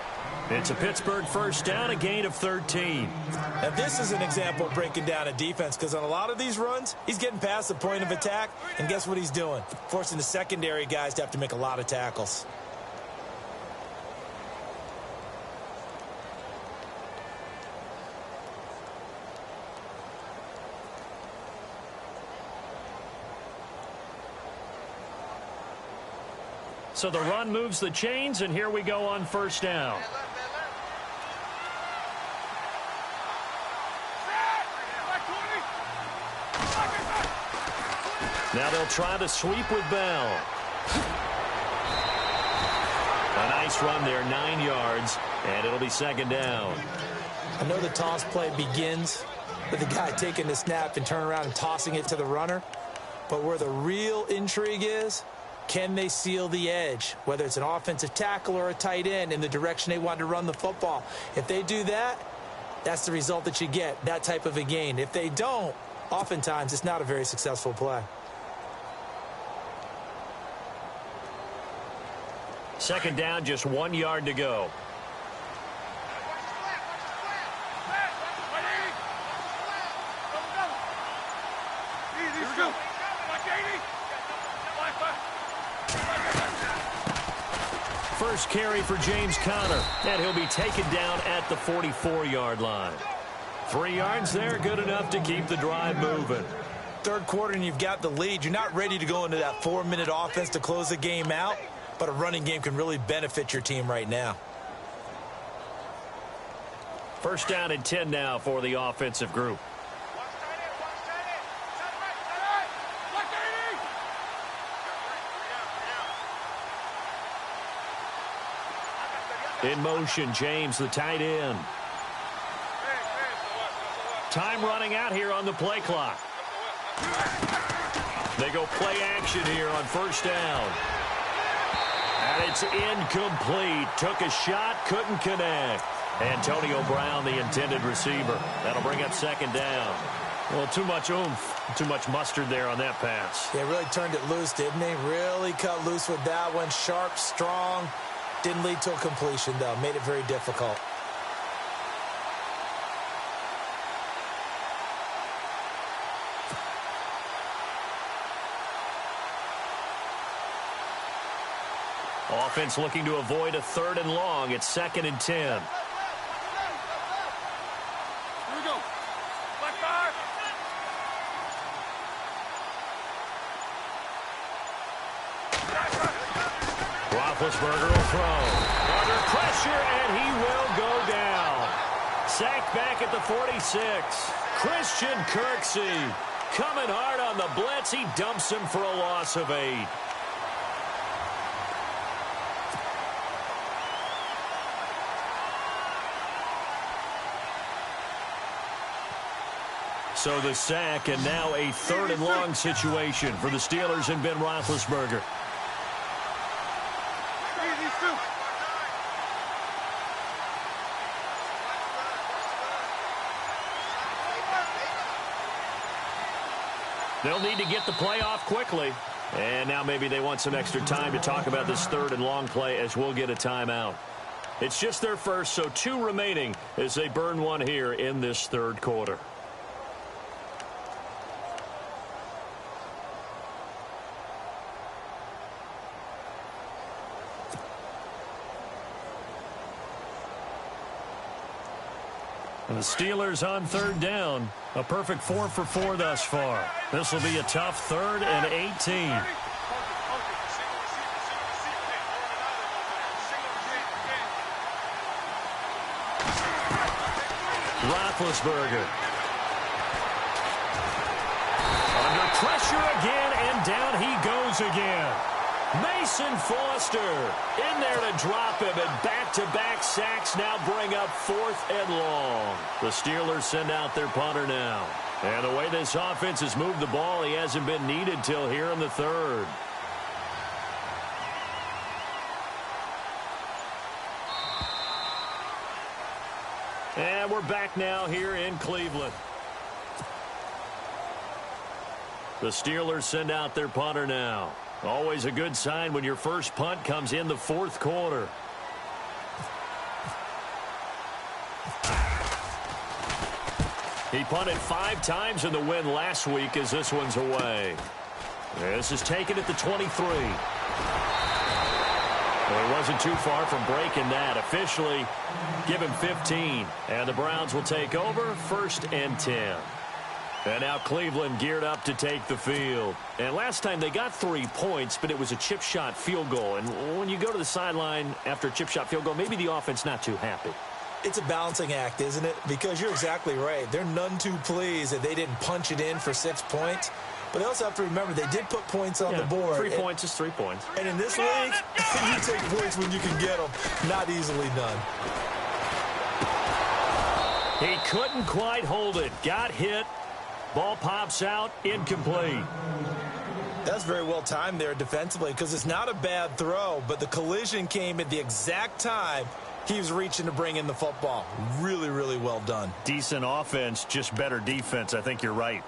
It's a Pittsburgh first down, a gain of 13. Now, this is an example of breaking down a defense because on a lot of these runs, he's getting past the point of attack, and guess what he's doing? Forcing the secondary guys to have to make a lot of tackles. So the run moves the chains, and here we go on first down. Now they'll try to sweep with Bell. A nice run there, 9 yards, and it'll be second down. I know the toss play begins with the guy taking the snap and turning around and tossing it to the runner. But where the real intrigue is, can they seal the edge, whether it's an offensive tackle or a tight end, in the direction they want to run the football? If they do that, that's the result that you get, that type of a gain. If they don't, oftentimes it's not a very successful play. Second down, just 1 yard to go. First carry for James Conner, and he'll be taken down at the 44-yard line. 3 yards there, good enough to keep the drive moving. Third quarter and you've got the lead. You're not ready to go into that 4-minute offense to close the game out, but a running game can really benefit your team right now. First down and 10 now for the offensive group. In motion, James, the tight end. Time running out here on the play clock. They go play action here on first down. And it's incomplete. Took a shot, couldn't connect. Antonio Brown, the intended receiver. That'll bring up second down. Well, too much oomph, too much mustard there on that pass. Yeah, really turned it loose, didn't he? Really cut loose with that one. Sharp, strong. Didn't lead to a completion, though. Made it very difficult. Offense looking to avoid a 3rd and long. It's 2nd and 10. Here we go. Black bar. Roethlisberger will throw. Under pressure, and he will go down. Sacked back at the 46. Christian Kirksey coming hard on the blitz. He dumps him for a loss of 8. So the sack, and now a 3rd and long situation for the Steelers and Ben Roethlisberger. They'll need to get the play off quickly. And now maybe they want some extra time to talk about this 3rd and long play, as we'll get a timeout. It's just their first, so 2 remaining as they burn one here in this 3rd quarter. And the Steelers on 3rd down. A perfect 4 for 4 thus far. This will be a tough 3rd and 18. Roethlisberger. Under pressure again, and down he goes again. Mason Foster in there to drop him, and back-to-back sacks now bring up 4th and long. The Steelers send out their punter now. And the way this offense has moved the ball, he hasn't been needed till here in the 3rd. And we're back now here in Cleveland. The Steelers send out their punter now. Always a good sign when your first punt comes in the 4th quarter. He punted 5 times in the win last week as this one's away. This is taken at the 23. Well, he wasn't too far from breaking that. Officially, give him 15. And the Browns will take over 1st and 10. And now Cleveland geared up to take the field. And last time they got 3 points, but it was a chip shot field goal. And when you go to the sideline after a chip shot field goal, maybe the offense not too happy. It's a balancing act, isn't it? Because you're exactly right. They're none too pleased that they didn't punch it in for 6 points. But they also have to remember they did put points on the board. 3 points is 3 points. And in this league, you take points when you can get them. Not easily done. He couldn't quite hold it. Got hit. Ball pops out. Incomplete. That's very well timed there defensively because it's not a bad throw, but the collision came at the exact time he was reaching to bring in the football. Really, really well done. Decent offense, just better defense. I think you're right.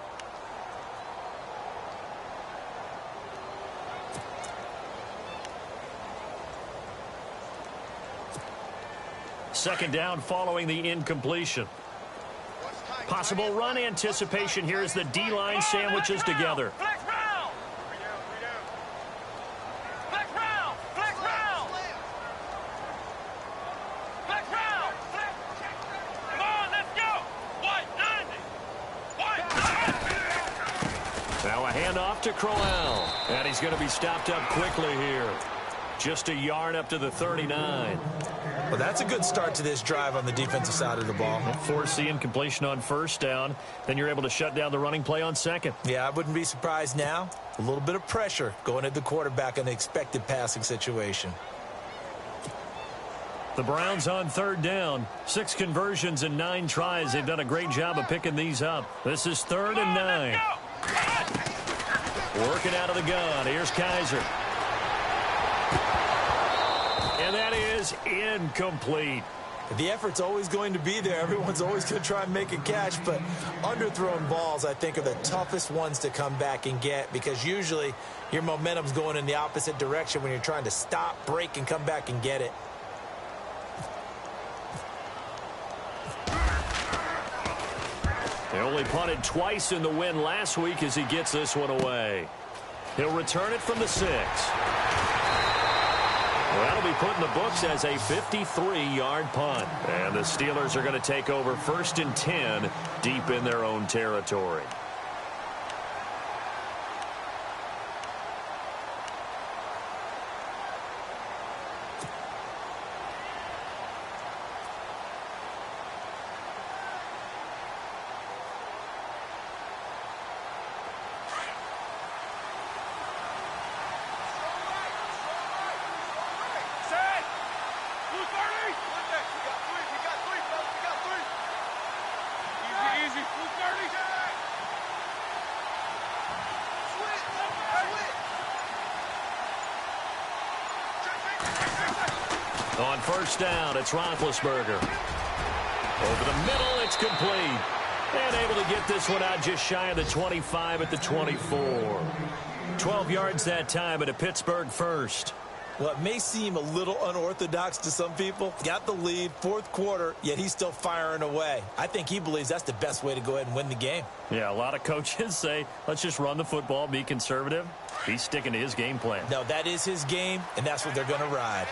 Second down following the incompletion. Possible run anticipation here as the D-line sandwiches together. Flex round! Flex round! Flex round! Flex round! Come on, let's go! White 90! White 90! Now a handoff to Crowell. And he's going to be stopped up quickly here. Just a yard up to the 39. Well, that's a good start to this drive on the defensive side of the ball. Force the incompletion on first down. Then you're able to shut down the running play on second. Yeah, I wouldn't be surprised now. A little bit of pressure going at the quarterback in the expected passing situation. The Browns on third down. 6 conversions in 9 tries. They've done a great job of picking these up. This is 3rd and 9. Working out of the gun. Here's Kaiser. And that is incomplete. The effort's always going to be there. Everyone's always going to try and make a catch, but underthrown balls, I think, are the toughest ones to come back and get because usually your momentum's going in the opposite direction when you're trying to stop, break, and come back and get it. They only punted twice in the win last week as he gets this one away. He'll return it from the 6. Well, that'll be put in the books as a 53-yard punt. And the Steelers are going to take over 1st and 10 deep in their own territory. On first down, it's Roethlisberger. Over the middle, it's complete. And able to get this one out just shy of the 25 at the 24. 12 yards that time at a Pittsburgh first. Well, it may seem a little unorthodox to some people. Got the lead, 4th quarter, yet he's still firing away. I think he believes that's the best way to go ahead and win the game. Yeah, a lot of coaches say, let's just run the football, be conservative. He's sticking to his game plan. No, that is his game, and that's what they're going to ride.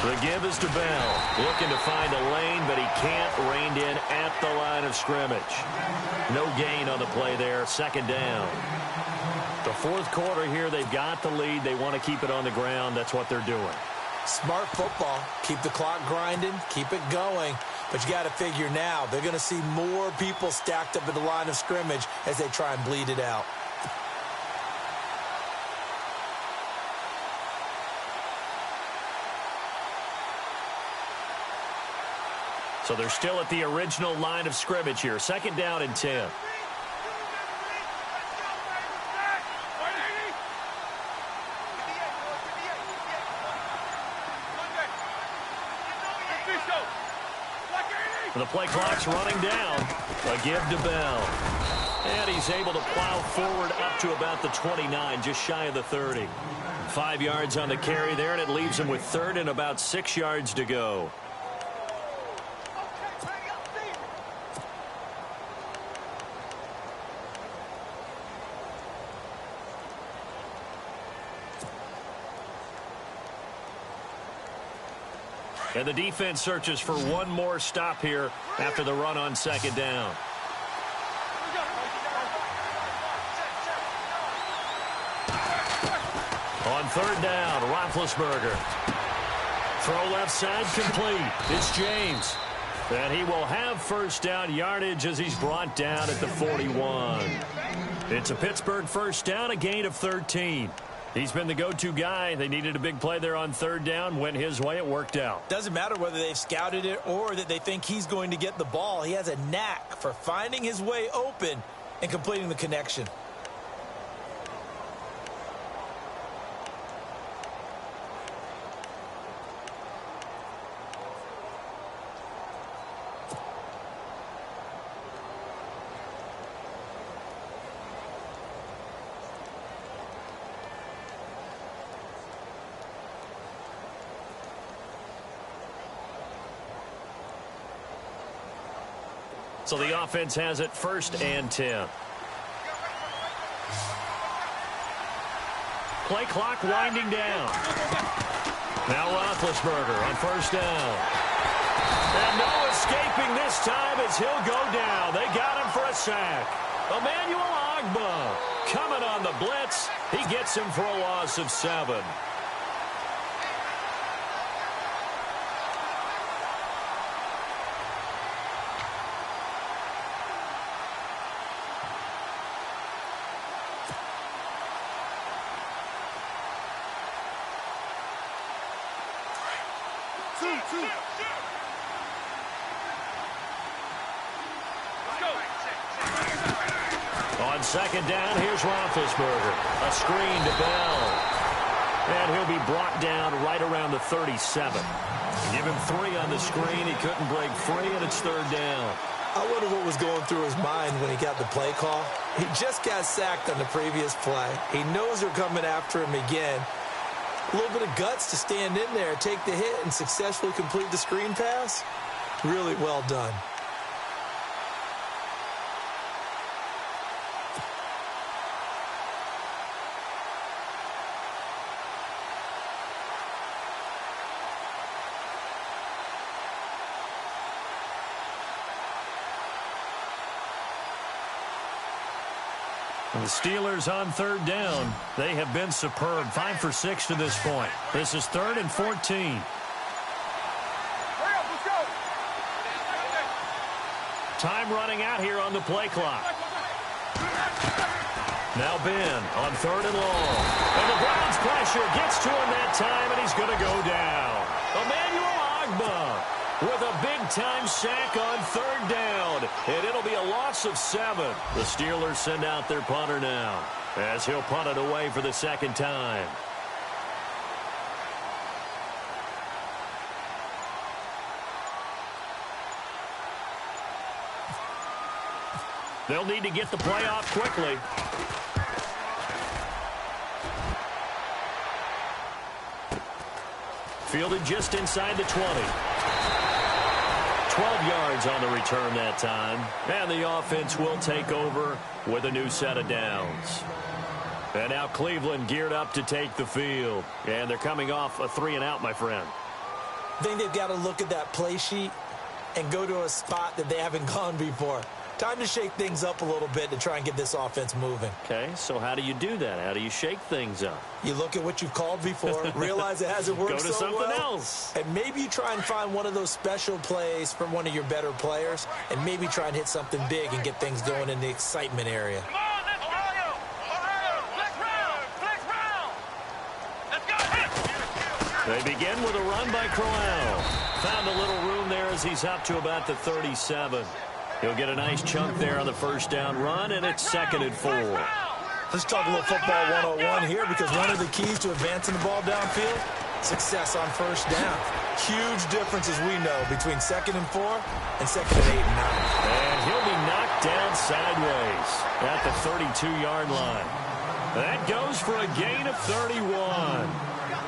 The give is to Bell. Looking to find a lane, but he can't rein in at the line of scrimmage. No gain on the play there. 2nd down. The 4th quarter here, they've got the lead. They want to keep it on the ground. That's what they're doing. Smart football. Keep the clock grinding. Keep it going. But you got to figure now, they're going to see more people stacked up at the line of scrimmage as they try and bleed it out. So they're still at the original line of scrimmage here. 2nd down and 10. The play clock's running down. A give to Bell. And he's able to plow forward up to about the 29, just shy of the 30. 5 yards on the carry there, and it leaves him with 3rd and about 6 yards to go. And the defense searches for one more stop here after the run on second down. On third down, Roethlisberger. Throw left side complete. It's James. And he will have first down yardage as he's brought down at the 41. It's a Pittsburgh first down, a gain of 13. He's been the go-to guy. They needed a big play there on third down. Went his way. It worked out. Doesn't matter whether they've scouted it or that they think he's going to get the ball. He has a knack for finding his way open and completing the connection. So the offense has it first and 10. Play clock winding down. Now Roethlisberger on first down. And no escaping this time as he'll go down. They got him for a sack. Emmanuel Ogbah coming on the blitz. He gets him for a loss of 7. On second down, here's Roethlisberger. A screen to Bell. And he'll be brought down right around the 37. Give him 3 on the screen. He couldn't break free, and it's third down. I wonder what was going through his mind when he got the play call. He just got sacked on the previous play. He knows they're coming after him again. A little bit of guts to stand in there, take the hit, and successfully complete the screen pass. Really well done. The Steelers on third down. They have been superb. 5 for 6 to this point. This is 3rd and 14. Time running out here on the play clock. Now Ben on 3rd and long. And the Browns pressure gets to him that time, and he's going to go down. Emmanuel Ogbah with a big-time sack on third down. And it'll be a loss of 7. The Steelers send out their punter now as he'll punt it away for the second time. They'll need to get the play off quickly. Fielded just inside the 20. 12 yards on the return that time. And the offense will take over with a new set of downs. And now Cleveland geared up to take the field. And they're coming off a 3-and-out, my friend. I think they've got to look at that play sheet and go to a spot that they haven't gone before. Time to shake things up a little bit to try and get this offense moving. Okay, so how do you do that? How do you shake things up? You look at what you've called before, realize it hasn't worked so well. Go to something else. And maybe you try and find one of those special plays from one of your better players, and maybe try and hit something big and get things going in the excitement area. Come on, let's go! Ohio! Flex round! Let's go! They begin with a run by Crowell. Found a little room there as he's up to about the 37. He'll get a nice chunk there on the first down run, and it's 2nd and 4. Let's talk a little football 101 here, because one of the keys to advancing the ball downfield, success on first down. Huge difference, as we know, between 2nd and 4 and 2nd and 8 and 9. And he'll be knocked down sideways at the 32-yard line. That goes for a gain of 31.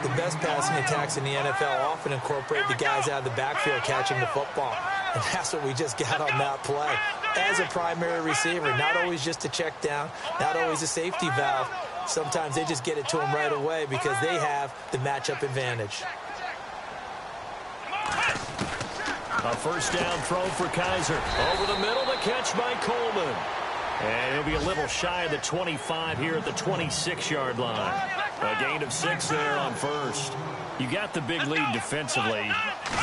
The best passing attacks in the NFL often incorporate the guys out of the backfield catching the football. And that's what we just got on that play. As a primary receiver, not always just a check down, not always a safety valve. Sometimes they just get it to them right away because they have the matchup advantage. A first down throw for Kaiser. Over the middle, the catch by Coleman. And he'll be a little shy of the 25 here at the 26-yard line. A gain of 6 there on first. You got the big lead defensively.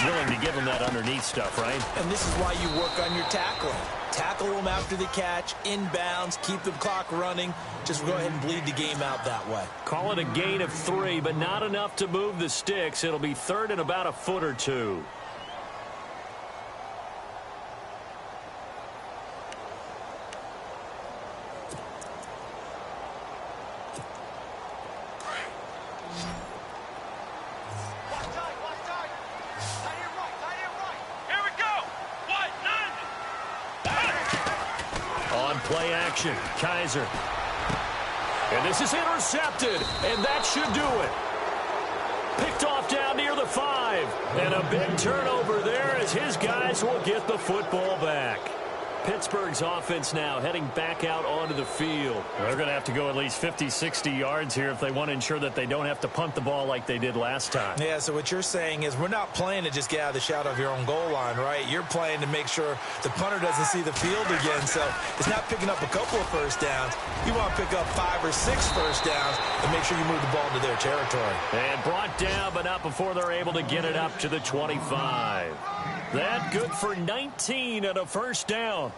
Willing to give them that underneath stuff, right? And this is why you work on your tackling. Tackle them after the catch, inbounds, keep the clock running. Just go ahead and bleed the game out that way. Call it a gain of 3, but not enough to move the sticks. It'll be third and about a foot or two. Play action, Kaiser. And this is intercepted, and that should do it. Picked off down near the 5. And a big turnover there as his guys will get the football back. Pittsburgh's offense now heading back out onto the field. They're going to have to go at least 50, 60 yards here if they want to ensure that they don't have to punt the ball like they did last time. Yeah, so what you're saying is we're not playing to just get out of the shadow of your own goal line, right? You're playing to make sure the punter doesn't see the field again. So it's not picking up a couple of first downs. You want to pick up 5 or 6 first downs and make sure you move the ball into their territory. And brought down, but not before they're able to get it up to the 25. That good for 19 and a first down.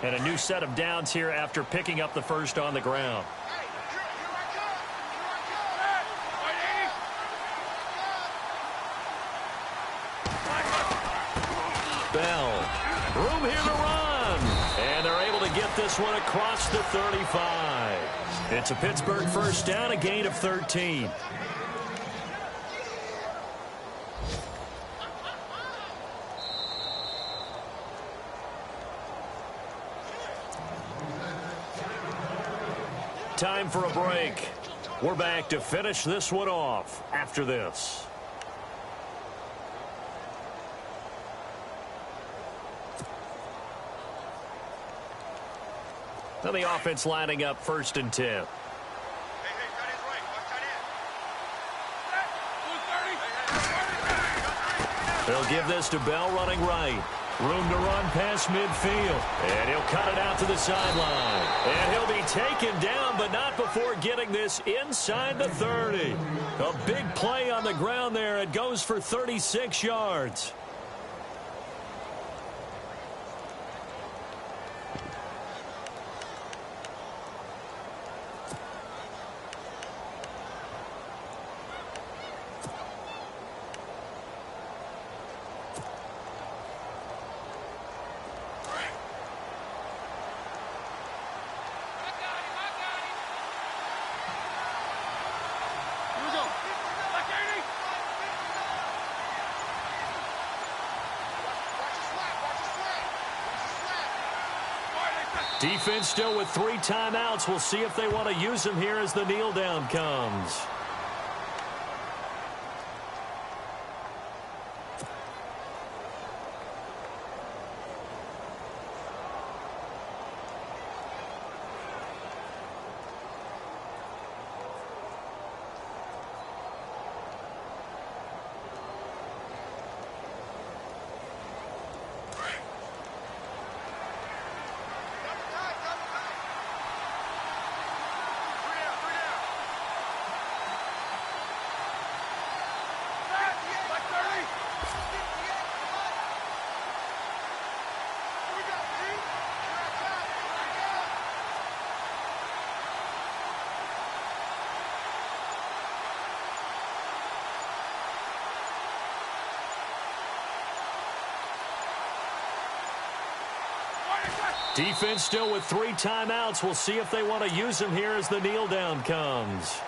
And a new set of downs here after picking up the first on the ground. Bell. Room here to run. And they're able to get this one across the 35. It's a Pittsburgh first down, a gain of 13. Time for a break. We're back to finish this one off after this. Now the offense lining up first and 10. They'll give this to Bell running right. Room to run past midfield. And he'll cut it out to the sideline. And he'll be taken down, but not before getting this inside the 30. A big play on the ground there. It goes for 36 yards. Defense still with 3 timeouts. We'll see if they want to use them here as the kneel down comes. Defense still with 3 timeouts. We'll see if they want to use them here as the kneel down comes.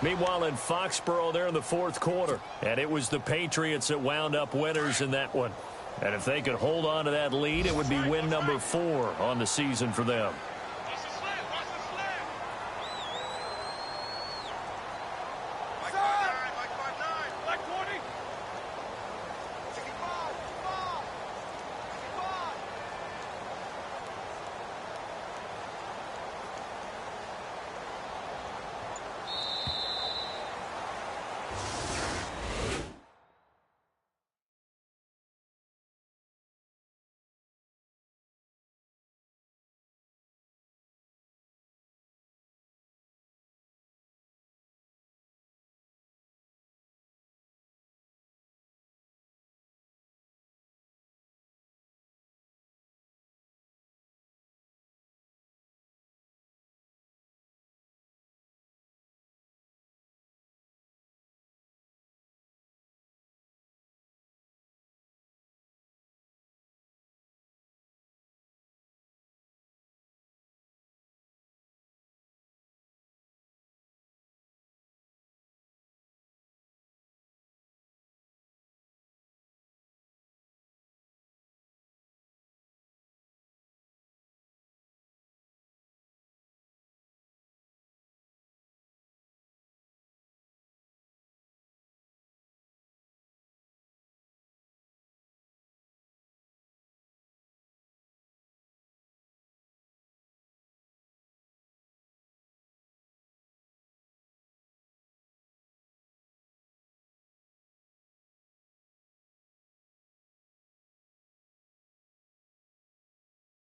Meanwhile, in Foxborough, they're in the 4th quarter. And it was the Patriots that wound up winners in that one. And if they could hold on to that lead, it would be win number 4 on the season for them.